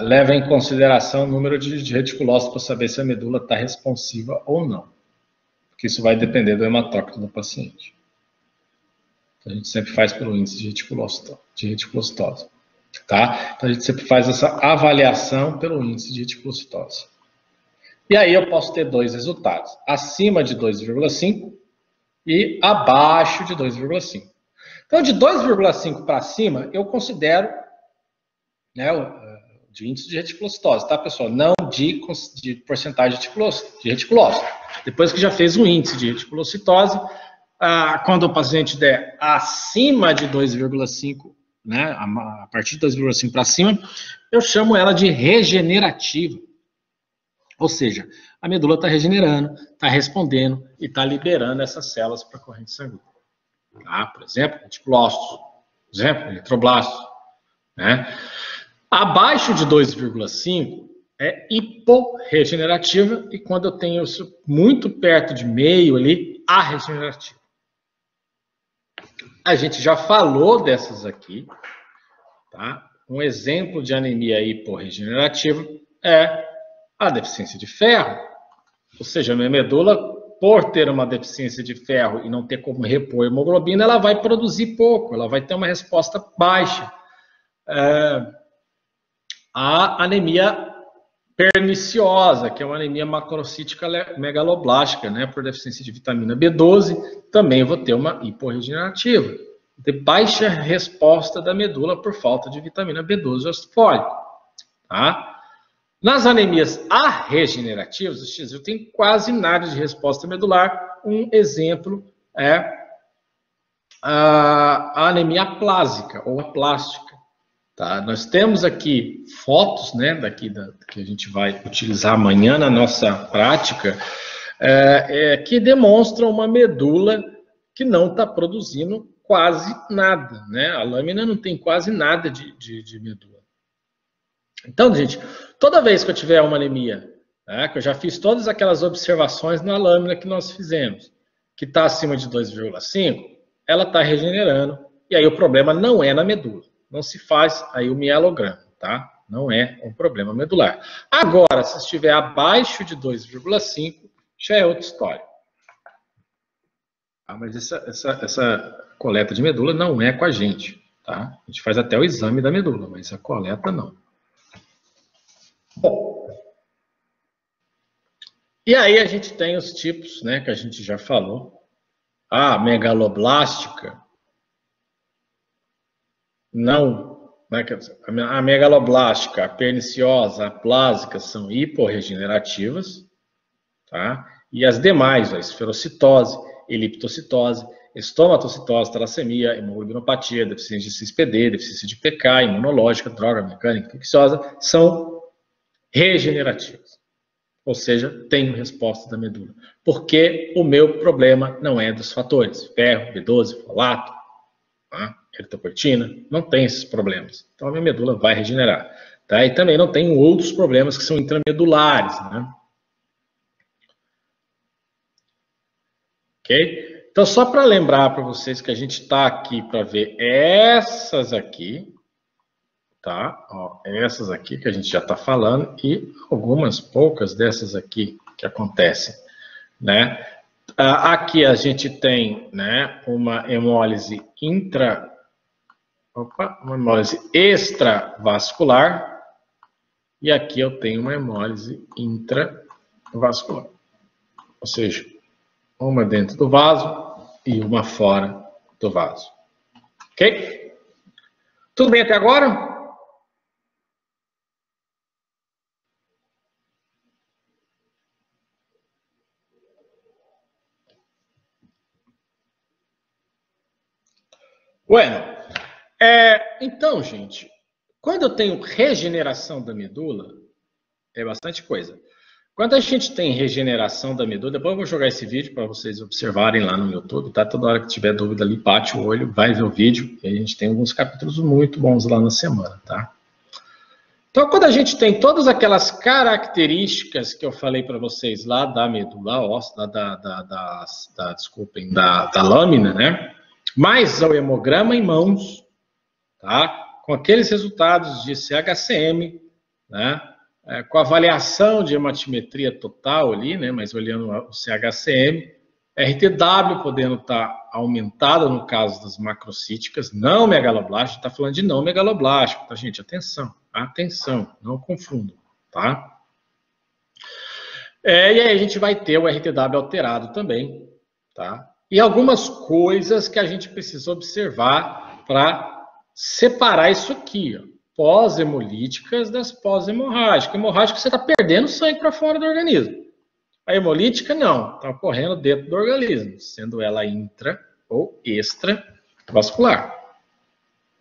leva em consideração o número de reticulócitos para saber se a medula está responsiva ou não. Porque isso vai depender do hematócrito do paciente. Então, a gente sempre faz pelo índice de reticulocitose. Tá? Então, a gente sempre faz essa avaliação pelo índice de reticulocitose. E aí eu posso ter dois resultados. Acima de 2,5 e abaixo de 2,5. Então, de 2,5 para cima, eu considero, né, de índice de reticulocitose, tá, pessoal? Não de porcentagem de reticulócito. Depois que já fez um índice de reticulocitose, quando o paciente der acima de 2,5, né, a partir de 2,5 para cima, eu chamo ela de regenerativa. Ou seja, a medula está regenerando, está respondendo e está liberando essas células para a corrente sanguínea. Tá? Por exemplo, reticulócitos, por exemplo, eritroblastos. Né? Abaixo de 2,5 é hiporregenerativa e quando eu tenho isso muito perto de meio ali, arregenerativa. A gente já falou dessas aqui. Tá? Um exemplo de anemia hiporregenerativa é a deficiência de ferro. Ou seja, a minha medula, por ter uma deficiência de ferro e não ter como repor hemoglobina, ela vai produzir pouco, ela vai ter uma resposta baixa. A anemia perniciosa, que é uma anemia macrocítica megaloblástica, né, por deficiência de vitamina B12, também vou ter uma hiporregenerativa. De baixa resposta da medula por falta de vitamina B12 e ácido fólico. Tá? Nas anemias arregenerativas, eu tenho quase nada de resposta medular. Um exemplo é a anemia aplásica ou aplástica. Tá? Nós temos aqui fotos, né, que a gente vai utilizar amanhã na nossa prática, que demonstram uma medula que não está produzindo quase nada, né? A lâmina não tem quase nada de medula. Então, gente, toda vez que eu tiver uma anemia, né, que eu já fiz todas aquelas observações na lâmina que nós fizemos, que está acima de 2,5, ela está regenerando, e aí o problema não é na medula. Não se faz aí o mielograma, tá? Não é um problema medular. Agora, se estiver abaixo de 2,5, já é outra história. Ah, mas essa coleta de medula não é com a gente, tá? A gente faz até o exame da medula, mas a coleta não. Bom, e aí a gente tem os tipos, né, que a gente já falou. A megaloblástica, não, né, a megaloblástica, a perniciosa, a plásica são hiporregenerativas, tá? E as demais, a esferocitose, eliptocitose, estomatocitose, talassemia, hemoglobinopatia, deficiência de CISPD, deficiência de PK, imunológica, droga mecânica infecciosa, são regenerativas. Ou seja, tem resposta da medula. Porque o meu problema não é dos fatores, ferro, B12, folato, tá? Eritropoetina, não tem esses problemas. Então a minha medula vai regenerar. Tá? E também não tem outros problemas que são intramedulares, né? Ok? Então, só para lembrar para vocês que a gente está aqui para ver essas aqui, tá? Ó, essas aqui que a gente já está falando e algumas poucas dessas aqui que acontecem, né? Aqui a gente tem, né, uma hemólise uma hemólise extravascular e aqui eu tenho uma hemólise intravascular, ou seja, uma dentro do vaso e uma fora do vaso. Ok? Tudo bem até agora? Bueno, então, gente, quando eu tenho regeneração da medula, é bastante coisa. Quando a gente tem regeneração da medula, depois eu vou jogar esse vídeo para vocês observarem lá no YouTube, tá? Toda hora que tiver dúvida ali, bate o olho, vai ver o vídeo, e a gente tem alguns capítulos muito bons lá na semana, tá? Então, quando a gente tem todas aquelas características que eu falei para vocês lá da medula óssea, desculpem, da lâmina, né? Mais o hemograma em mãos, tá? Com aqueles resultados de CHCM, né? Com avaliação de hematimetria total ali, né? Mas olhando o CHCM, RTW podendo estar aumentada no caso das macrocíticas, não megaloblástico, está falando de não megaloblástico, tá, gente? Atenção, atenção, não confundam, tá? E aí a gente vai ter o RTW alterado também, tá? E algumas coisas que a gente precisa observar para separar isso aqui, ó. Pós-hemolíticas das pós-hemorrágicas. Hemorrágica, você está perdendo sangue para fora do organismo. A hemolítica, não. Está ocorrendo dentro do organismo, sendo ela intra ou extravascular.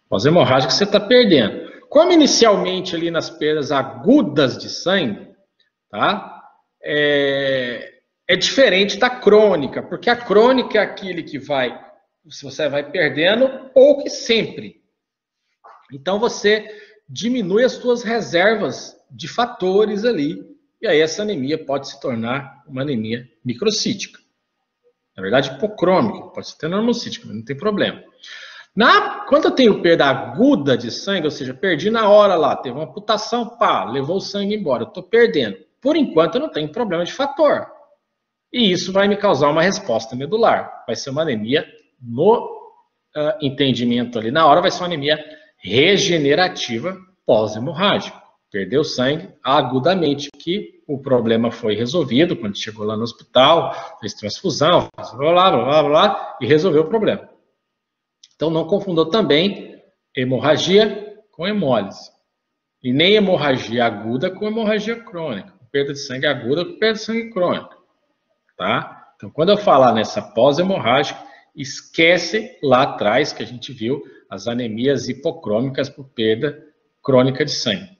Pós-hemorrágica, você está perdendo. Como inicialmente ali nas perdas agudas de sangue, tá? É diferente da crônica, porque a crônica é aquele que você vai perdendo pouco e sempre. Então você diminui as suas reservas de fatores ali, e aí essa anemia pode se tornar uma anemia microcítica. Na verdade, hipocrômica, pode ser normocítica, mas não tem problema. Quando eu tenho perda aguda de sangue, ou seja, perdi na hora lá, teve uma amputação, pá, levou o sangue embora, eu estou perdendo. Por enquanto eu não tenho problema de fator. E isso vai me causar uma resposta medular. Vai ser uma anemia no entendimento ali na hora, vai ser uma anemia regenerativa pós-hemorrágica. Perdeu sangue agudamente, que o problema foi resolvido quando chegou lá no hospital, fez transfusão, blá, blá, blá, blá, e resolveu o problema. Então não confundam também hemorragia com hemólise. E nem hemorragia aguda com hemorragia crônica. Perda de sangue aguda com perda de sangue crônica. Tá? Então quando eu falar nessa pós-hemorrágica, Esquece lá atrás que a gente viu as anemias hipocrômicas por perda crônica de sangue,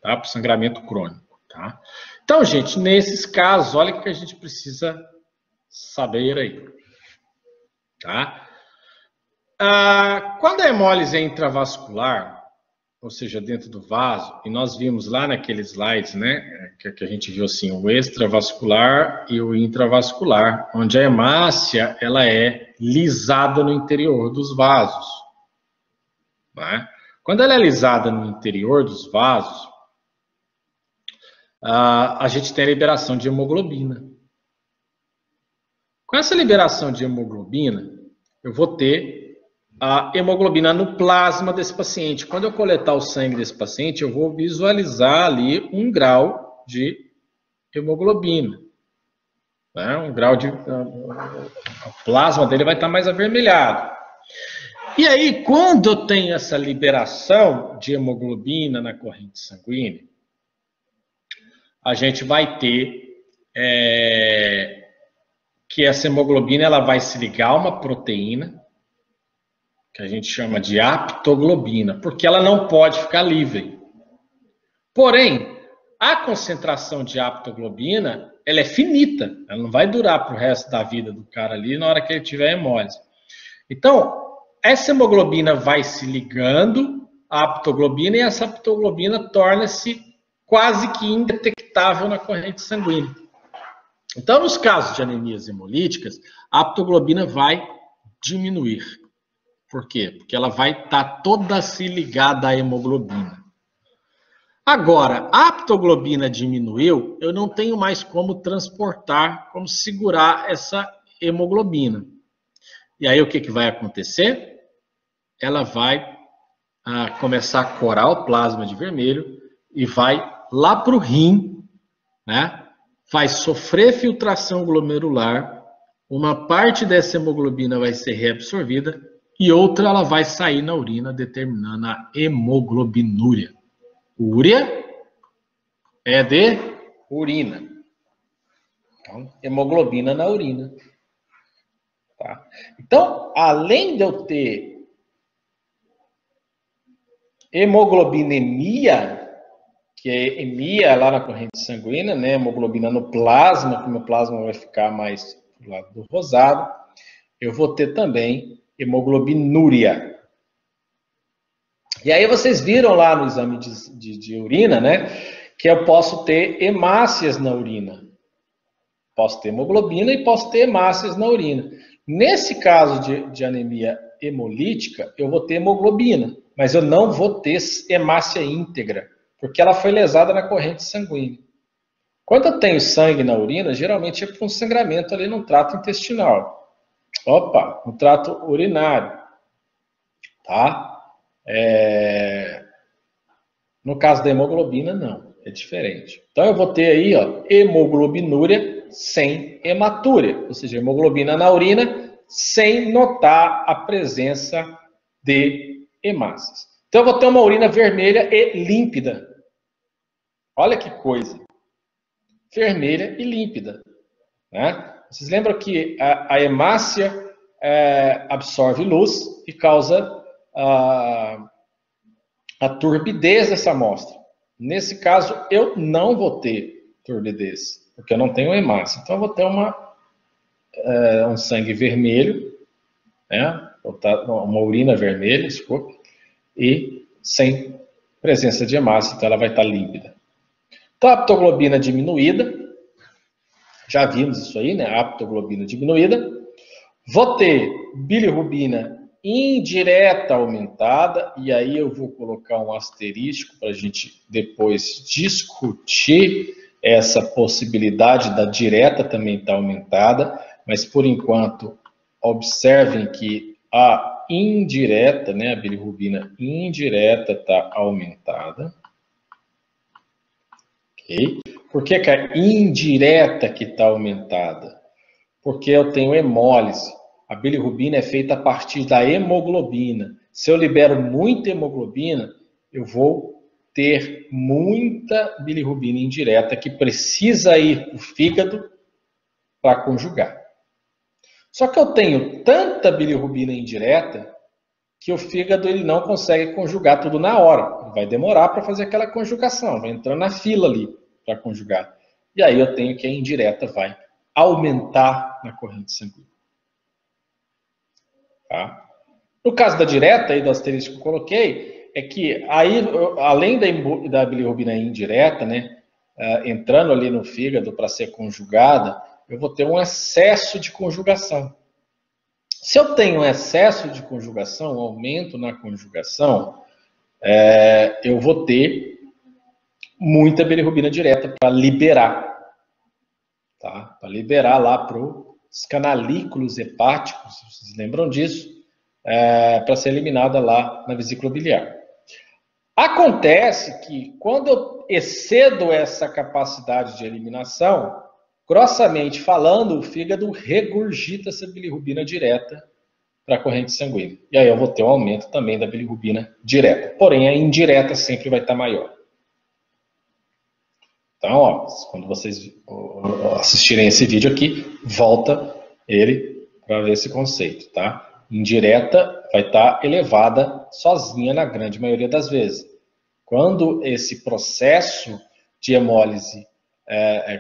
tá? Por sangramento crônico, tá? Então, gente, nesses casos, olha o que a gente precisa saber aí, tá? Quando a hemólise é intravascular, ou seja, dentro do vaso, e nós vimos lá naqueles slides, né, que a gente viu assim, o extravascular e o intravascular, onde a hemácia, ela é lisada no interior dos vasos, né? Quando ela é lisada no interior dos vasos, a gente tem a liberação de hemoglobina. Com essa liberação de hemoglobina, eu vou ter a hemoglobina no plasma desse paciente. Quando eu coletar o sangue desse paciente, eu vou visualizar ali 1 grau de hemoglobina. Né? 1 grau de... O plasma dele vai estar mais avermelhado. E aí, quando eu tenho essa liberação de hemoglobina na corrente sanguínea, a gente vai ter que essa hemoglobina ela vai se ligar a uma proteína, que a gente chama de aptoglobina, porque ela não pode ficar livre. Porém, a concentração de aptoglobina, ela é finita, ela não vai durar para o resto da vida do cara ali na hora que ele tiver hemólise. Então, essa hemoglobina vai se ligando à aptoglobina e essa aptoglobina torna-se quase que indetectável na corrente sanguínea. Então, nos casos de anemias hemolíticas, a aptoglobina vai diminuir. Por quê? Porque ela vai estar toda se ligada à hemoglobina. Agora, a aptoglobina diminuiu, eu não tenho mais como transportar, como segurar essa hemoglobina. E aí o que vai acontecer? Ela vai começar a corar o plasma de vermelho e vai lá para o rim, né? Vai sofrer filtração glomerular, uma parte dessa hemoglobina vai ser reabsorvida e outra ela vai sair na urina, determinando a hemoglobinúria. Úria é de urina. Então, hemoglobina na urina. Tá? Então, além de eu ter hemoglobinemia, que é hemia lá na corrente sanguínea, né? Hemoglobina no plasma, que o meu plasma vai ficar mais do lado do rosado, eu vou ter também hemoglobinúria. E aí vocês viram lá no exame de urina, né? Que eu posso ter hemácias na urina. Posso ter hemoglobina e posso ter hemácias na urina. Nesse caso de anemia hemolítica, eu vou ter hemoglobina, mas eu não vou ter hemácia íntegra, porque ela foi lesada na corrente sanguínea. Quando eu tenho sangue na urina, geralmente é por um sangramento ali no trato intestinal. Opa, no trato urinário. Tá? No caso da hemoglobina, não. É diferente. Então, eu vou ter aí, ó, hemoglobinúria sem hematúria. Ou seja, hemoglobina na urina sem notar a presença de hemácias. Então, eu vou ter uma urina vermelha e límpida. Olha que coisa. Vermelha e límpida. Né? Vocês lembram que a hemácia absorve luz e causa a turbidez dessa amostra. Nesse caso, eu não vou ter turbidez, porque eu não tenho hemácia. Então, eu vou ter um sangue vermelho, né? Uma urina vermelha, desculpa, e sem presença de hemácia, então ela vai estar límpida. Então, a aptoglobina diminuída, já vimos isso aí, né? A aptoglobina diminuída. Vou ter bilirrubina indireta aumentada, e aí eu vou colocar um asterisco para a gente depois discutir essa possibilidade da direta também estar aumentada, mas por enquanto observem que a indireta, né, a bilirrubina indireta está aumentada. Ok? Por que a indireta que está aumentada? Porque eu tenho hemólise. A bilirrubina é feita a partir da hemoglobina. Se eu libero muita hemoglobina, eu vou ter muita bilirrubina indireta que precisa ir para o fígado para conjugar. Só que eu tenho tanta bilirrubina indireta que o fígado ele não consegue conjugar tudo na hora. Ele vai demorar para fazer aquela conjugação, vai entrar na fila ali para conjugar. E aí eu tenho que a indireta vai aumentar na corrente sanguínea. Tá? No caso da direta, aí do asterisco que eu coloquei, é que aí, além da bilirrubina indireta, né, entrando ali no fígado para ser conjugada, eu vou ter um excesso de conjugação. Se eu tenho um excesso de conjugação, um aumento na conjugação, eu vou ter muita bilirrubina direta para liberar. Tá? Para liberar lá para os canalículos hepáticos, vocês lembram disso? Para ser eliminada lá na vesícula biliar. Acontece que quando eu excedo essa capacidade de eliminação, grossamente falando, o fígado regurgita essa bilirrubina direta para a corrente sanguínea. E aí eu vou ter um aumento também da bilirrubina direta. Porém, a indireta sempre vai estar maior. Então, ó, quando vocês assistirem esse vídeo aqui, volta ele para ver esse conceito, tá? Indireta vai estar elevada sozinha na grande maioria das vezes. Quando esse processo de hemólise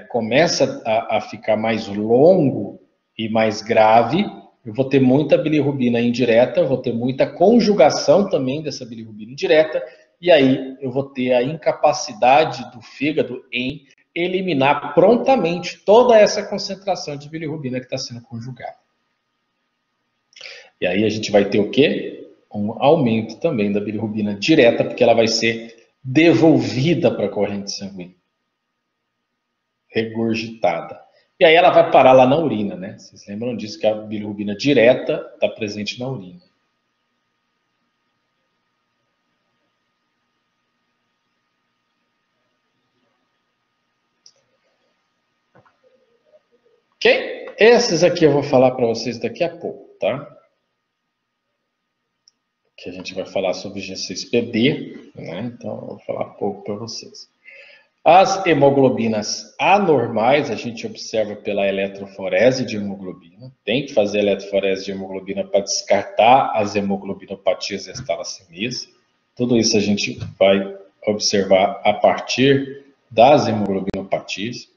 começa a ficar mais longo e mais grave, eu vou ter muita bilirrubina indireta, eu vou ter muita conjugação também dessa bilirrubina indireta, e aí eu vou ter a incapacidade do fígado em eliminar prontamente toda essa concentração de bilirrubina que está sendo conjugada. E aí a gente vai ter o quê? Um aumento também da bilirrubina direta, porque ela vai ser devolvida para a corrente sanguínea. Regurgitada. E aí ela vai parar lá na urina, né? Vocês lembram disso, que a bilirrubina direta está presente na urina. Ok? Esses aqui eu vou falar para vocês daqui a pouco, tá? Que a gente vai falar sobre G6PD, né? Então eu vou falar pouco para vocês. As hemoglobinas anormais, a gente observa pela eletroforese de hemoglobina. Tem que fazer eletroforese de hemoglobina para descartar as hemoglobinopatias e as talassemias. Tudo isso a gente vai observar a partir das hemoglobinopatias,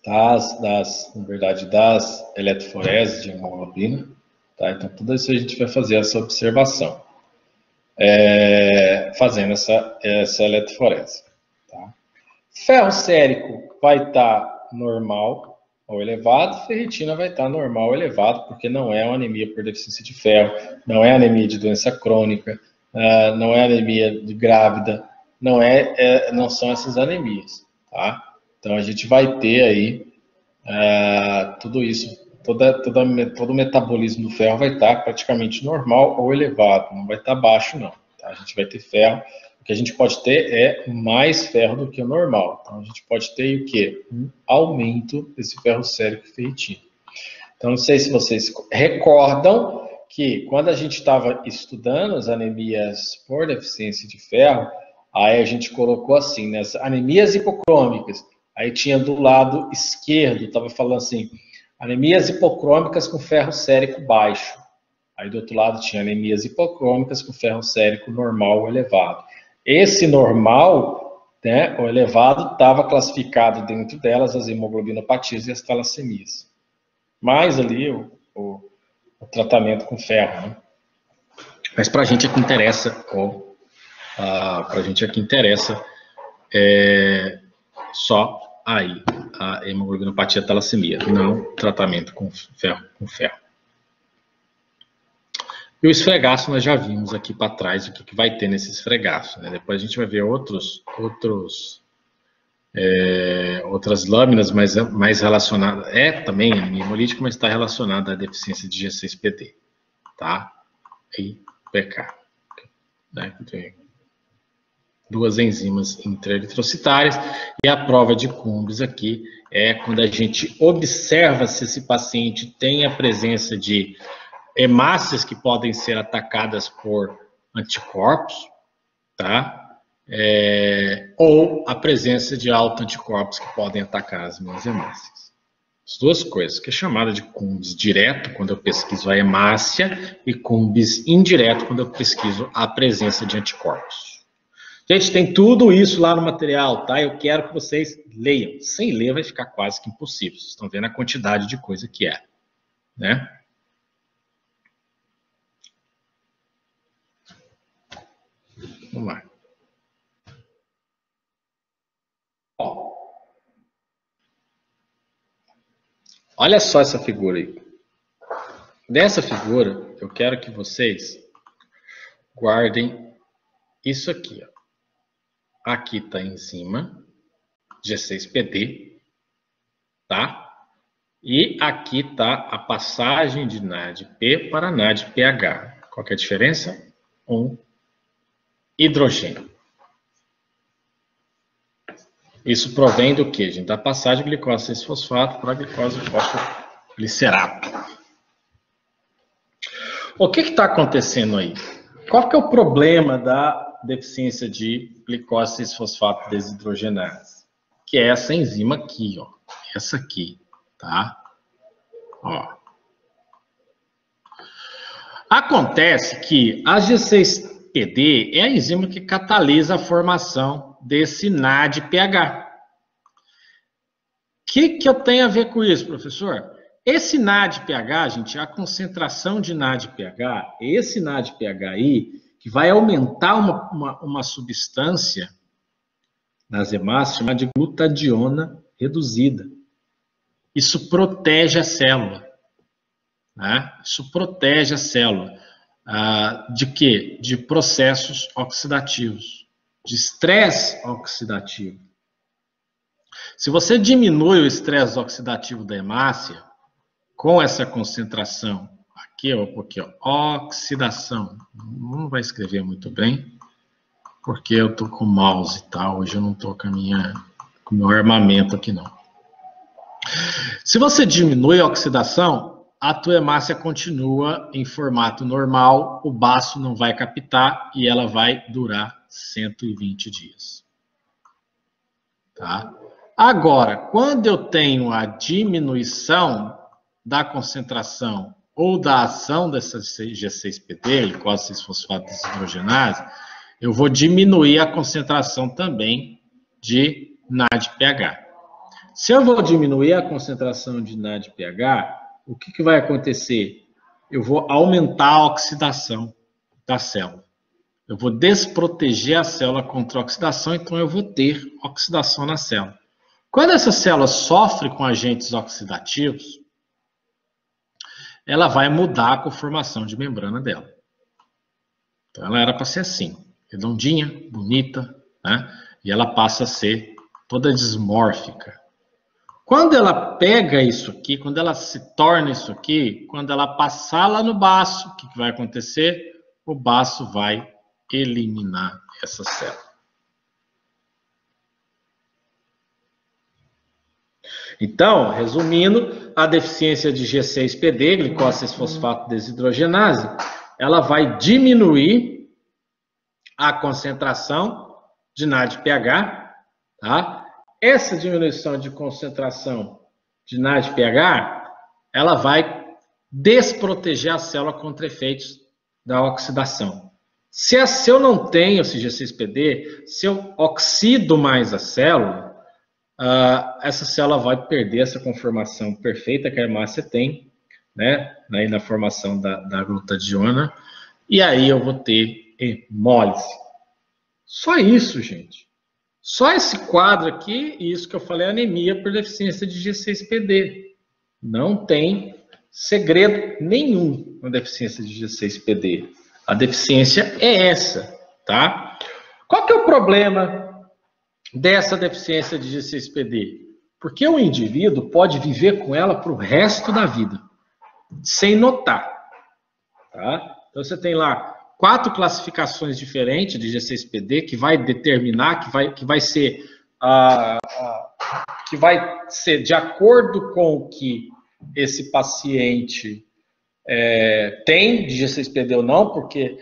na verdade, das eletroforeses de hemoglobina. Tá? Então, tudo isso a gente vai fazer essa observação, fazendo essa eletroforese. Tá? Ferro sérico vai estar normal ou elevado, ferritina vai estar normal ou elevado, porque não é uma anemia por deficiência de ferro, não é anemia de doença crônica, não é anemia de grávida, não são essas anemias. Tá? Então, a gente vai ter aí tudo isso. Todo o metabolismo do ferro vai estar praticamente normal ou elevado, não vai estar baixo, não. Tá? A gente vai ter ferro, o que a gente pode ter é mais ferro do que o normal. Então, a gente pode ter o quê? Um aumento desse ferro sérico e ferritina. Então, não sei se vocês recordam que quando a gente estava estudando as anemias por deficiência de ferro, aí a gente colocou assim, né, as anemias hipocrômicas, aí tinha do lado esquerdo, estava falando assim, anemias hipocrômicas com ferro sérico baixo. Aí do outro lado tinha anemias hipocrômicas com ferro sérico normal ou elevado. Esse normal, né, o elevado, estava classificado dentro delas as hemoglobinopatias e as talassemias. Mais ali o tratamento com ferro. Né? Mas para a gente aqui interessa, só aí a hemoglobinopatia talassemia, não tratamento com ferro. E o esfregaço nós já vimos aqui para trás o que vai ter nesse esfregaço. Né? Depois a gente vai ver outras lâminas mais relacionadas. Também anemia hemolítica, mas está relacionada à deficiência de G6PD. Tá? E PK. Né? Tem duas enzimas intraeritrocitárias. E a prova de Cumbres aqui é quando a gente observa se esse paciente tem a presença de hemácias que podem ser atacadas por anticorpos, tá? Ou a presença de autoanticorpos que podem atacar as minhas hemácias. As duas coisas, que é chamada de cumbis direto, quando eu pesquiso a hemácia, e cumbis indireto, quando eu pesquiso a presença de anticorpos. Gente, tem tudo isso lá no material, tá? Eu quero que vocês leiam. Sem ler vai ficar quase que impossível. Vocês estão vendo a quantidade de coisa que é, né? Vamos lá. Ó. Olha só essa figura aí. Dessa figura, eu quero que vocês guardem isso aqui, ó. Aqui está a enzima G6PD, tá? E aqui está a passagem de NADP para NADPH. Qual que é a diferença? Um hidrogênio. Isso provém do que, gente? Da passagem de glicose 6-fosfato para glicose fosfoglicerato. O que está acontecendo aí? Qual que é o problema da deficiência de glicose 6-fosfato desidrogenase? Que é essa enzima aqui, ó. Essa aqui, tá? Ó. Acontece que a G6PD é a enzima que catalisa a formação desse NADPH. O que eu tenho a ver com isso, professor? Esse NADPH, gente, a concentração de NADPH, esse NADPH aí, que vai aumentar uma substância nas hemácias chamada de glutadiona reduzida. Isso protege a célula. Né? Isso protege a célula. De quê? De processos oxidativos, de estresse oxidativo. Se você diminui o estresse oxidativo da hemácia, com essa concentração, aqui, ó, oxidação, não vai escrever muito bem, porque eu estou com o mouse e tal, hoje eu não estou com o meu armamento aqui não. Se você diminui a oxidação, a tua hemácia continua em formato normal, o baço não vai captar e ela vai durar 120 dias. Tá? Agora, quando eu tenho a diminuição da concentração ou da ação dessa G6PD, glicose 6-fosfato desidrogenase, eu vou diminuir a concentração também de NADPH. Se eu vou diminuir a concentração de NADPH, o que vai acontecer? Eu vou aumentar a oxidação da célula. Eu vou desproteger a célula contra a oxidação, então eu vou ter oxidação na célula. Quando essa célula sofre com agentes oxidativos, ela vai mudar a conformação de membrana dela. Então ela era para ser assim, redondinha, bonita, né? E ela passa a ser toda dismórfica. Quando ela pega isso aqui, quando ela se torna isso aqui, quando ela passar lá no baço, o que vai acontecer? O baço vai eliminar essa célula. Então, resumindo, a deficiência de G6PD, glicose 6-fosfato desidrogenase, ela vai diminuir a concentração de NADPH, tá? Essa diminuição de concentração de NADPH, ela vai desproteger a célula contra efeitos da oxidação. Se eu não tenho esse G6PD, se eu oxido mais a célula, essa célula vai perder essa conformação perfeita que a hemácia tem, né? Aí na formação da glutadiona, e aí eu vou ter hemólise. Só isso, gente. Só esse quadro aqui, e isso que eu falei, anemia por deficiência de G6PD. Não tem segredo nenhum na deficiência de G6PD. A deficiência é essa, tá? Qual que é o problema dessa deficiência de G6PD? Porque o indivíduo pode viver com ela para o resto da vida, sem notar. Tá? Então você tem lá 4 classificações diferentes de G6PD que vai determinar, que vai ser de acordo com o que esse paciente tem de G6PD ou não, porque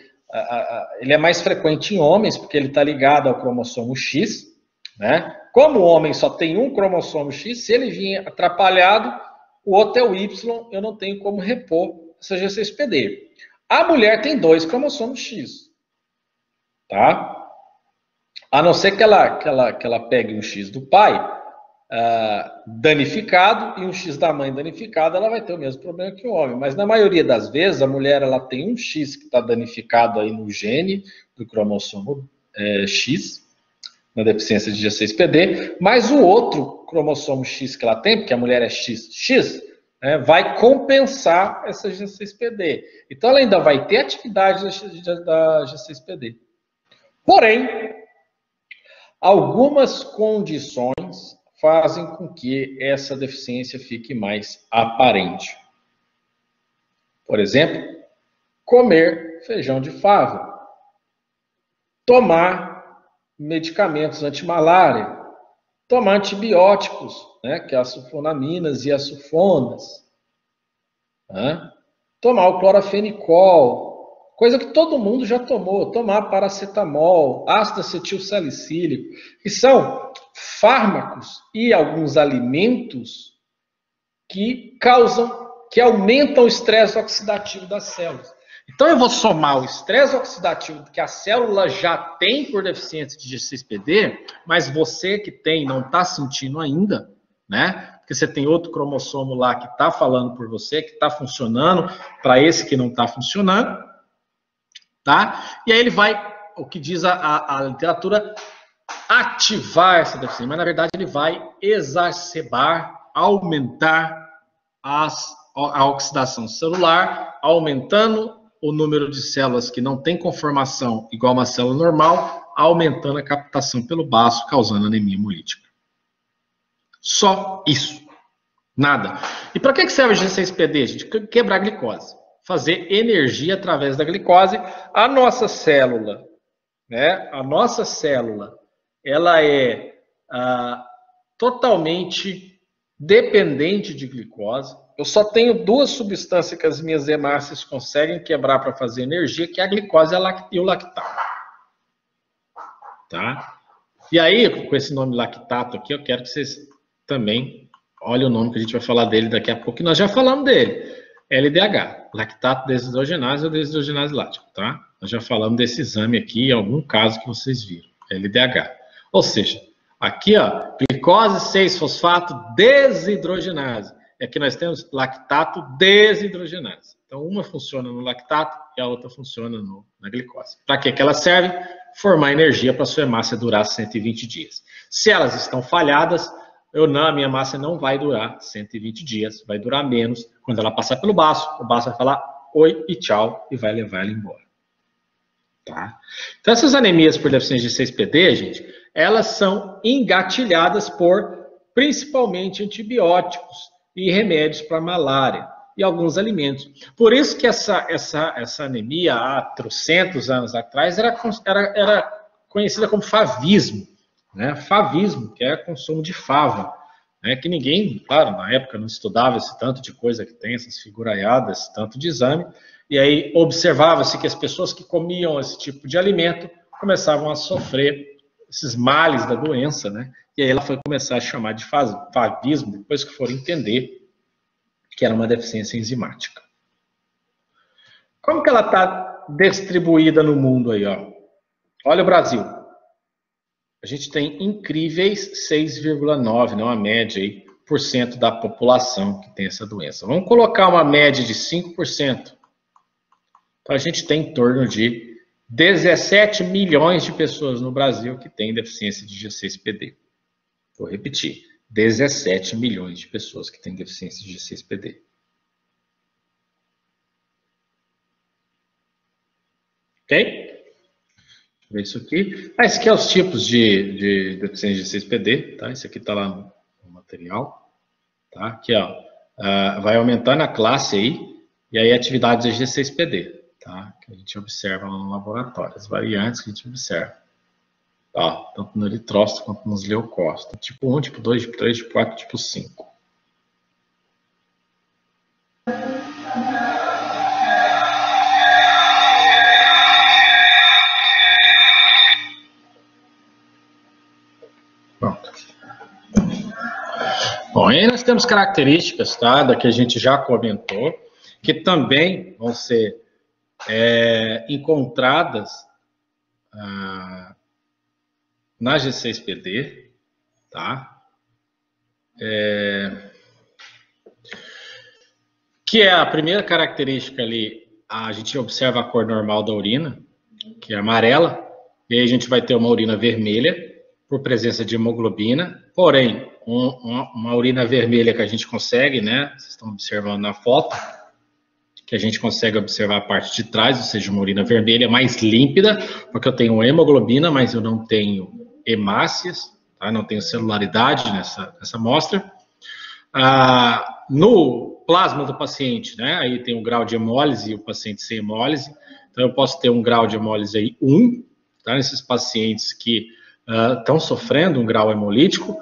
ele é mais frequente em homens, porque ele está ligado ao cromossomo X, né? Como o homem só tem um cromossomo X, se ele vir atrapalhado, o outro é o Y, eu não tenho como repor essa G6PD. A mulher tem 2 cromossomos X, tá? A não ser que ela pegue um X do pai danificado e um X da mãe danificado, ela vai ter o mesmo problema que o homem. Mas na maioria das vezes, a mulher ela tem um X que está danificado aí no gene do cromossomo X, na deficiência de G6PD, mas o outro cromossomo X que ela tem, porque a mulher é XX, vai compensar essa G6PD. Então ela ainda vai ter atividade da G6PD. Porém, algumas condições fazem com que essa deficiência fique mais aparente. Por exemplo, comer feijão de fava, tomar medicamentos antimalária, tomar antibióticos, que é as sulfonaminas e as sulfonas, tomar o clorafenicol, coisa que todo mundo já tomou, tomar paracetamol, ácido acetil salicílico, que são fármacos e alguns alimentos que aumentam o estresse oxidativo das células. Então eu vou somar o estresse oxidativo que a célula já tem por deficiência de G6PD, mas você que tem não está sentindo ainda, Porque você tem outro cromossomo lá que está falando por você, que está funcionando, para esse que não está funcionando, tá? E aí ele vai, o que diz a literatura, ativar essa deficiência, mas na verdade ele vai exacerbar, aumentar a oxidação celular, aumentando o número de células que não tem conformação igual a uma célula normal, aumentando a captação pelo baço, causando anemia hemolítica. Só isso. Nada. E para que serve o G6PD, gente? Quebrar a glicose. Fazer energia através da glicose. A nossa célula, ela é totalmente dependente de glicose. Eu só tenho 2 substâncias que as minhas hemácias conseguem quebrar para fazer energia, que é a glicose e o lactato. Tá? E aí, com esse nome lactato aqui, eu quero que vocês também olhem o nome que a gente vai falar dele daqui a pouco, que nós já falamos dele. LDH, lactato desidrogenase ou desidrogenase lática, tá? Nós já falamos desse exame aqui em algum caso que vocês viram, LDH. Ou seja, aqui, glicose 6-fosfato desidrogenase. Aqui nós temos lactato desidrogenase. Então, uma funciona no lactato e a outra funciona na glicose. Para que ela serve? Formar energia para a sua hemácia durar 120 dias. Se elas estão falhadas, a minha hemácia não vai durar 120 dias, vai durar menos. Quando ela passar pelo baço, o baço vai falar oi e tchau e vai levar ela embora. Tá? Então, essas anemias por deficiência de 6PD, gente, elas são engatilhadas por, principalmente, antibióticos e remédios para malária e alguns alimentos. Por isso que essa anemia, há trocentos anos atrás, era conhecida como favismo. Favismo, que é consumo de fava. Que ninguém, claro, na época não estudava esse tanto de coisa que tem, essas figuraiadas, esse tanto de exame. E aí observava-se que as pessoas que comiam esse tipo de alimento começavam a sofrer esses males da doença, E aí ela foi começar a chamar de favismo, depois que foram entender que era uma deficiência enzimática. Como que ela está distribuída no mundo aí, Olha o Brasil. A gente tem incríveis 6,9, uma média aí, por cento da população que tem essa doença. Vamos colocar uma média de 5%. Então a gente tem em torno de 17 milhões de pessoas no Brasil que têm deficiência de G6PD. Vou repetir, 17 milhões de pessoas que têm deficiência de G6PD. Ok? Deixa eu ver isso aqui. Esse aqui é os tipos de deficiência de G6PD, tá? Esse aqui está lá no material. Tá? Aqui, vai aumentando a classe aí, e aí atividades de G6PD, tá? Que a gente observa lá no laboratório, as variantes que a gente observa. Tanto no eritrócito quanto nos leucócitos. Tipo 1, tipo 2, tipo 3, tipo 4, tipo 5. Pronto. Bom, aí nós temos características, tá, da que a gente já comentou, que também vão ser encontradas na G6PD, tá? Que é a primeira característica ali, a gente observa a cor normal da urina, que é amarela, e aí a gente vai ter uma urina vermelha, por presença de hemoglobina, porém, uma urina vermelha que a gente consegue, né, vocês estão observando na foto, que a gente consegue observar a parte de trás, ou seja, uma urina vermelha mais límpida, porque eu tenho hemoglobina, mas eu não tenho hemácias, tá? Não tenho celularidade nessa amostra. No plasma do paciente, né, aí tem o grau de hemólise e o paciente sem hemólise, então eu posso ter um grau de hemólise aí 1, tá? Nesses pacientes que estão sofrendo um grau hemolítico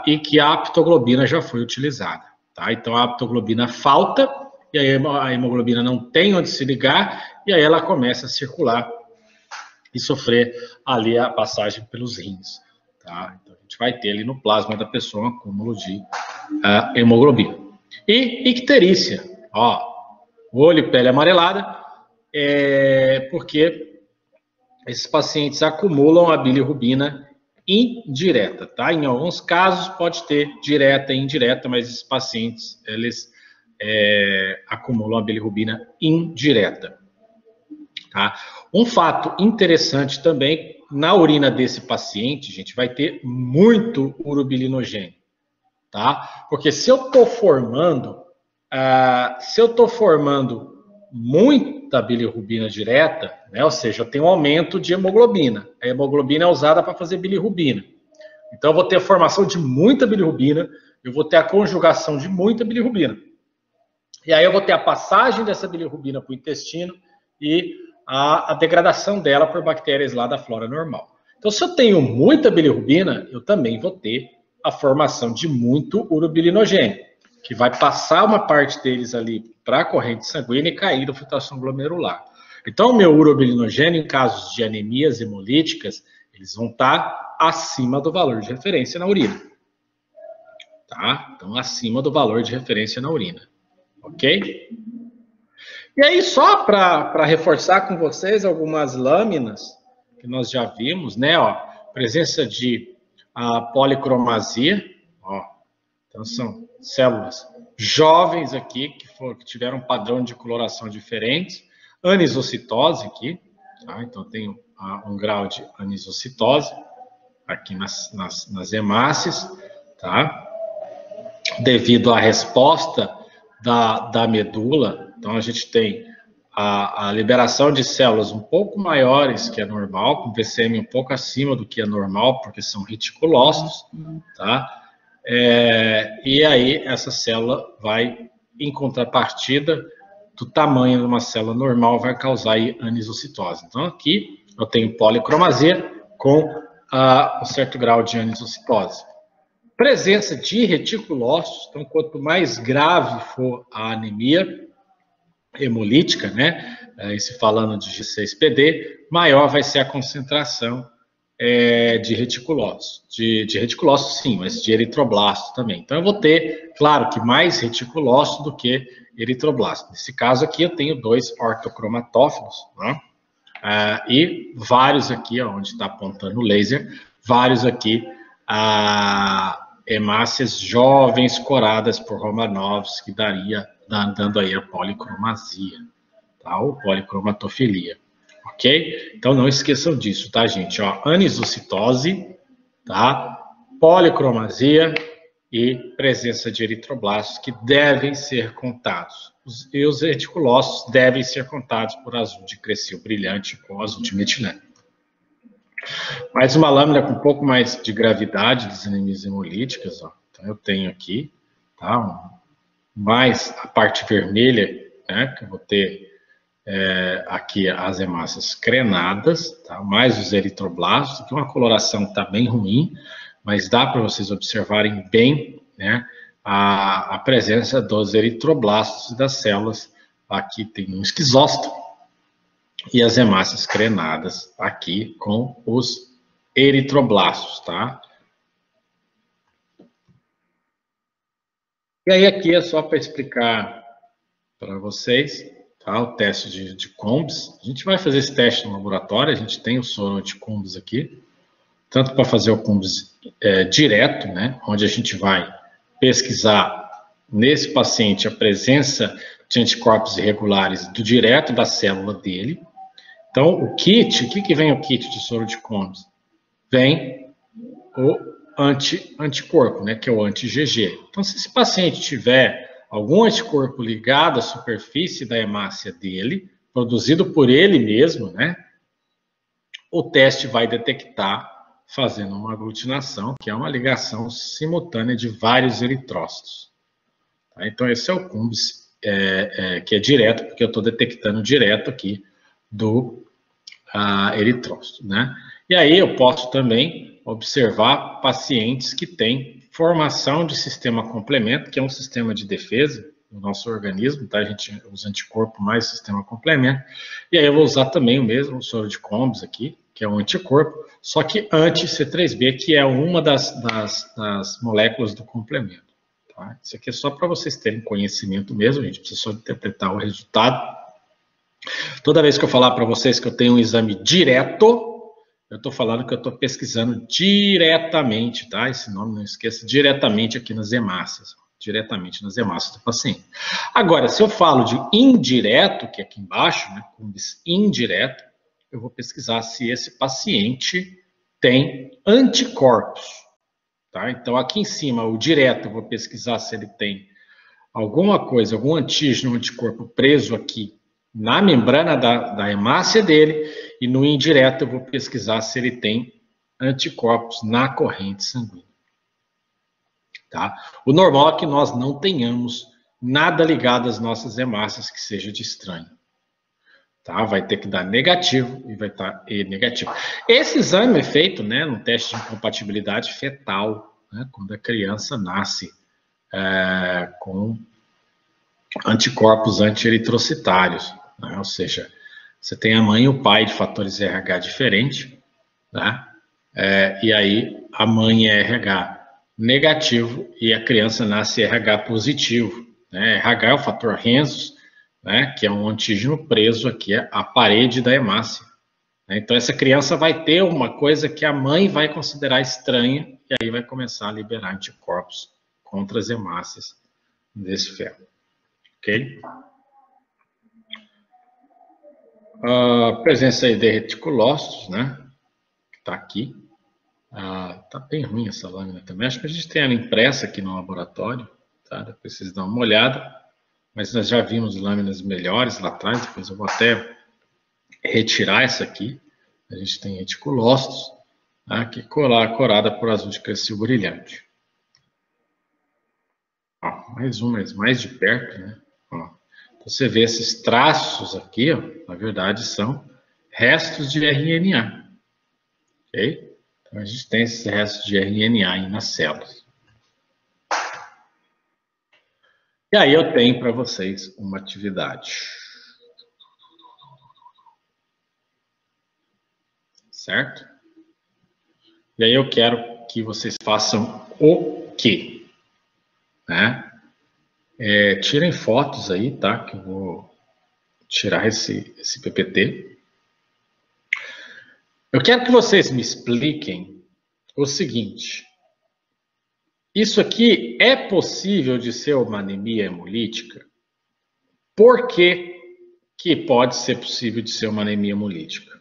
e que a aptoglobina já foi utilizada, tá? Então a aptoglobina falta, e aí a hemoglobina não tem onde se ligar, e aí ela começa a circular e sofrer ali a passagem pelos rins, tá? Então a gente vai ter ali no plasma da pessoa um acúmulo de hemoglobina. E icterícia, ó, olho e pele amarelada, porque esses pacientes acumulam a bilirrubina indireta, tá? Em alguns casos pode ter direta e indireta, mas esses pacientes, eles acumulam a bilirrubina indireta, tá? Um fato interessante também, na urina desse paciente, gente, vai ter muito urobilinogênio, tá? Porque se eu estou formando muita bilirrubina direta, né, ou seja, eu tenho um aumento de hemoglobina. A hemoglobina é usada para fazer bilirrubina. Então, eu vou ter a formação de muita bilirrubina, eu vou ter a conjugação de muita bilirrubina. E aí eu vou ter a passagem dessa bilirrubina para o intestino e a degradação dela por bactérias lá da flora normal. Então, se eu tenho muita bilirrubina, eu também vou ter a formação de muito urobilinogênio, que vai passar uma parte deles ali para a corrente sanguínea e cair da filtração glomerular. Então, o meu urobilinogênio, em casos de anemias hemolíticas, eles vão estar acima do valor de referência na urina. Tá? Então, acima do valor de referência na urina. Ok? E aí, só para reforçar com vocês algumas lâminas que nós já vimos, né? Ó, presença de policromasia, ó. Então, são células jovens aqui, que tiveram um padrão de coloração diferente. Anisocitose aqui, tá? Então tem um grau de anisocitose aqui nas hemácias, tá? Devido à resposta da medula, então a gente tem a liberação de células um pouco maiores que a normal, com VCM um pouco acima do que a normal, porque são reticulócitos, tá? E aí essa célula vai, em contrapartida do tamanho de uma célula normal, vai causar aí anisocitose. Então aqui eu tenho policromasia com um certo grau de anisocitose. Presença de reticulócitos, então quanto mais grave for a anemia hemolítica, né, se falando de G6PD, maior vai ser a concentração de reticulócitos. De reticulócitos, sim, mas de eritroblasto também. Então, eu vou ter, claro, que mais reticulócito do que eritroblasto. Nesse caso aqui, eu tenho 2 ortocromatófilos, né? E vários aqui, ó, onde está apontando o laser, vários aqui, hemácias jovens coradas por Romanovs, que dando aí a policromasia, tá? Ou policromatofilia. Ok? Então, não esqueçam disso, tá, gente? Ó, anisocitose, tá? Policromasia e presença de eritroblastos que devem ser contados. E os reticulócitos devem ser contados por azul de Cressil brilhante com azul de metileno. Mais uma lâmina com um pouco mais de gravidade das anemias hemolíticas, ó. Então, eu tenho aqui, tá? Mais a parte vermelha, né? Que eu vou ter aqui as hemácias crenadas, tá? Mais os eritroblastos, aqui uma coloração está bem ruim, mas dá para vocês observarem bem, né, a presença dos eritroblastos e das células. Aqui tem um esquizócito e as hemácias crenadas aqui com os eritroblastos, tá? E aí aqui é só para explicar para vocês, tá? O teste de Combs. A gente vai fazer esse teste no laboratório, a gente tem o soro anti-Combs aqui, tanto para fazer o Combs direto, né? Onde a gente vai pesquisar nesse paciente a presença de anticorpos irregulares do direto da célula dele. Então, o kit, o que vem o kit de soro de Combs? Vem o anticorpo, né, que é o anti-IgG. Então, se esse paciente tiver algum anticorpo ligado à superfície da hemácia dele, produzido por ele mesmo, né, o teste vai detectar fazendo uma aglutinação, que é uma ligação simultânea de vários eritrócitos. Tá? Então, esse é o Combs, que é direto, porque eu estou detectando direto aqui do eritrócito, né? E aí eu posso também observar pacientes que têm formação de sistema complemento, que é um sistema de defesa do nosso organismo, tá? A gente usa anticorpo mais sistema complemento. E aí eu vou usar também o mesmo soro de Combs aqui, que é um anticorpo, só que anti-C3b, que é uma das moléculas do complemento. Tá? Isso aqui é só para vocês terem conhecimento mesmo, a gente precisa só interpretar o resultado. Toda vez que eu falar para vocês que eu tenho um exame direto, eu estou falando que eu estou pesquisando diretamente, tá? Esse nome não esqueça, diretamente aqui nas hemácias, diretamente nas hemácias do paciente. Agora, se eu falo de indireto, que é aqui embaixo, né, Combs indireto, eu vou pesquisar se esse paciente tem anticorpos, tá? Então, aqui em cima, o direto, eu vou pesquisar se ele tem alguma coisa, algum antígeno, anticorpo preso aqui na membrana da hemácia dele, e no indireto eu vou pesquisar se ele tem anticorpos na corrente sanguínea. Tá? O normal é que nós não tenhamos nada ligado às nossas hemácias que seja de estranho. Tá? Vai ter que dar negativo e vai estar negativo. Esse exame é feito, né, no teste de incompatibilidade fetal, né, quando a criança nasce com anticorpos anti-eritrocitários, né? Ou seja, você tem a mãe e o pai de fatores RH diferentes, né? E aí a mãe é RH negativo e a criança nasce RH positivo, né? RH é o fator Rhesus, né? Que é um antígeno preso aqui à parede da hemácia. Né? Então essa criança vai ter uma coisa que a mãe vai considerar estranha e aí vai começar a liberar anticorpos contra as hemácias desse ferro. Ok? A presença aí de reticulócitos, né? Que está aqui. Tá bem ruim essa lâmina também. Acho que a gente tem ela impressa aqui no laboratório, tá? Depois vocês dão uma olhada. Mas nós já vimos lâminas melhores lá atrás. Depois eu vou até retirar essa aqui. A gente tem reticulócitos, tá? Aqui corada por azul de crescil brilhante. Ó, mais de perto, né? Ó. Você vê esses traços aqui, ó, na verdade, são restos de RNA. Ok? Então, a gente tem esses restos de RNA aí nas células. E aí eu tenho para vocês uma atividade. Certo? E aí eu quero que vocês façam o quê? Né? Tirem fotos aí, tá? Que eu vou tirar esse PPT. Eu quero que vocês me expliquem o seguinte. Isso aqui é possível de ser uma anemia hemolítica? Por que que pode ser possível de ser uma anemia hemolítica?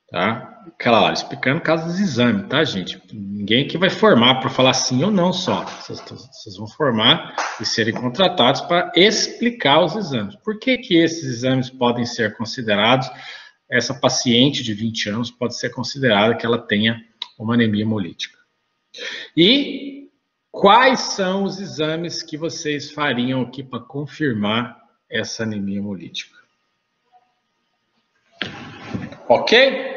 Tá? Claro, explicando o caso dos exames, tá, gente? Ninguém aqui vai formar para falar sim ou não só. Vocês vão formar e serem contratados para explicar os exames. Por que que esses exames podem ser considerados, essa paciente de 20 anos pode ser considerada que ela tenha uma anemia hemolítica? E quais são os exames que vocês fariam aqui para confirmar essa anemia hemolítica? Ok?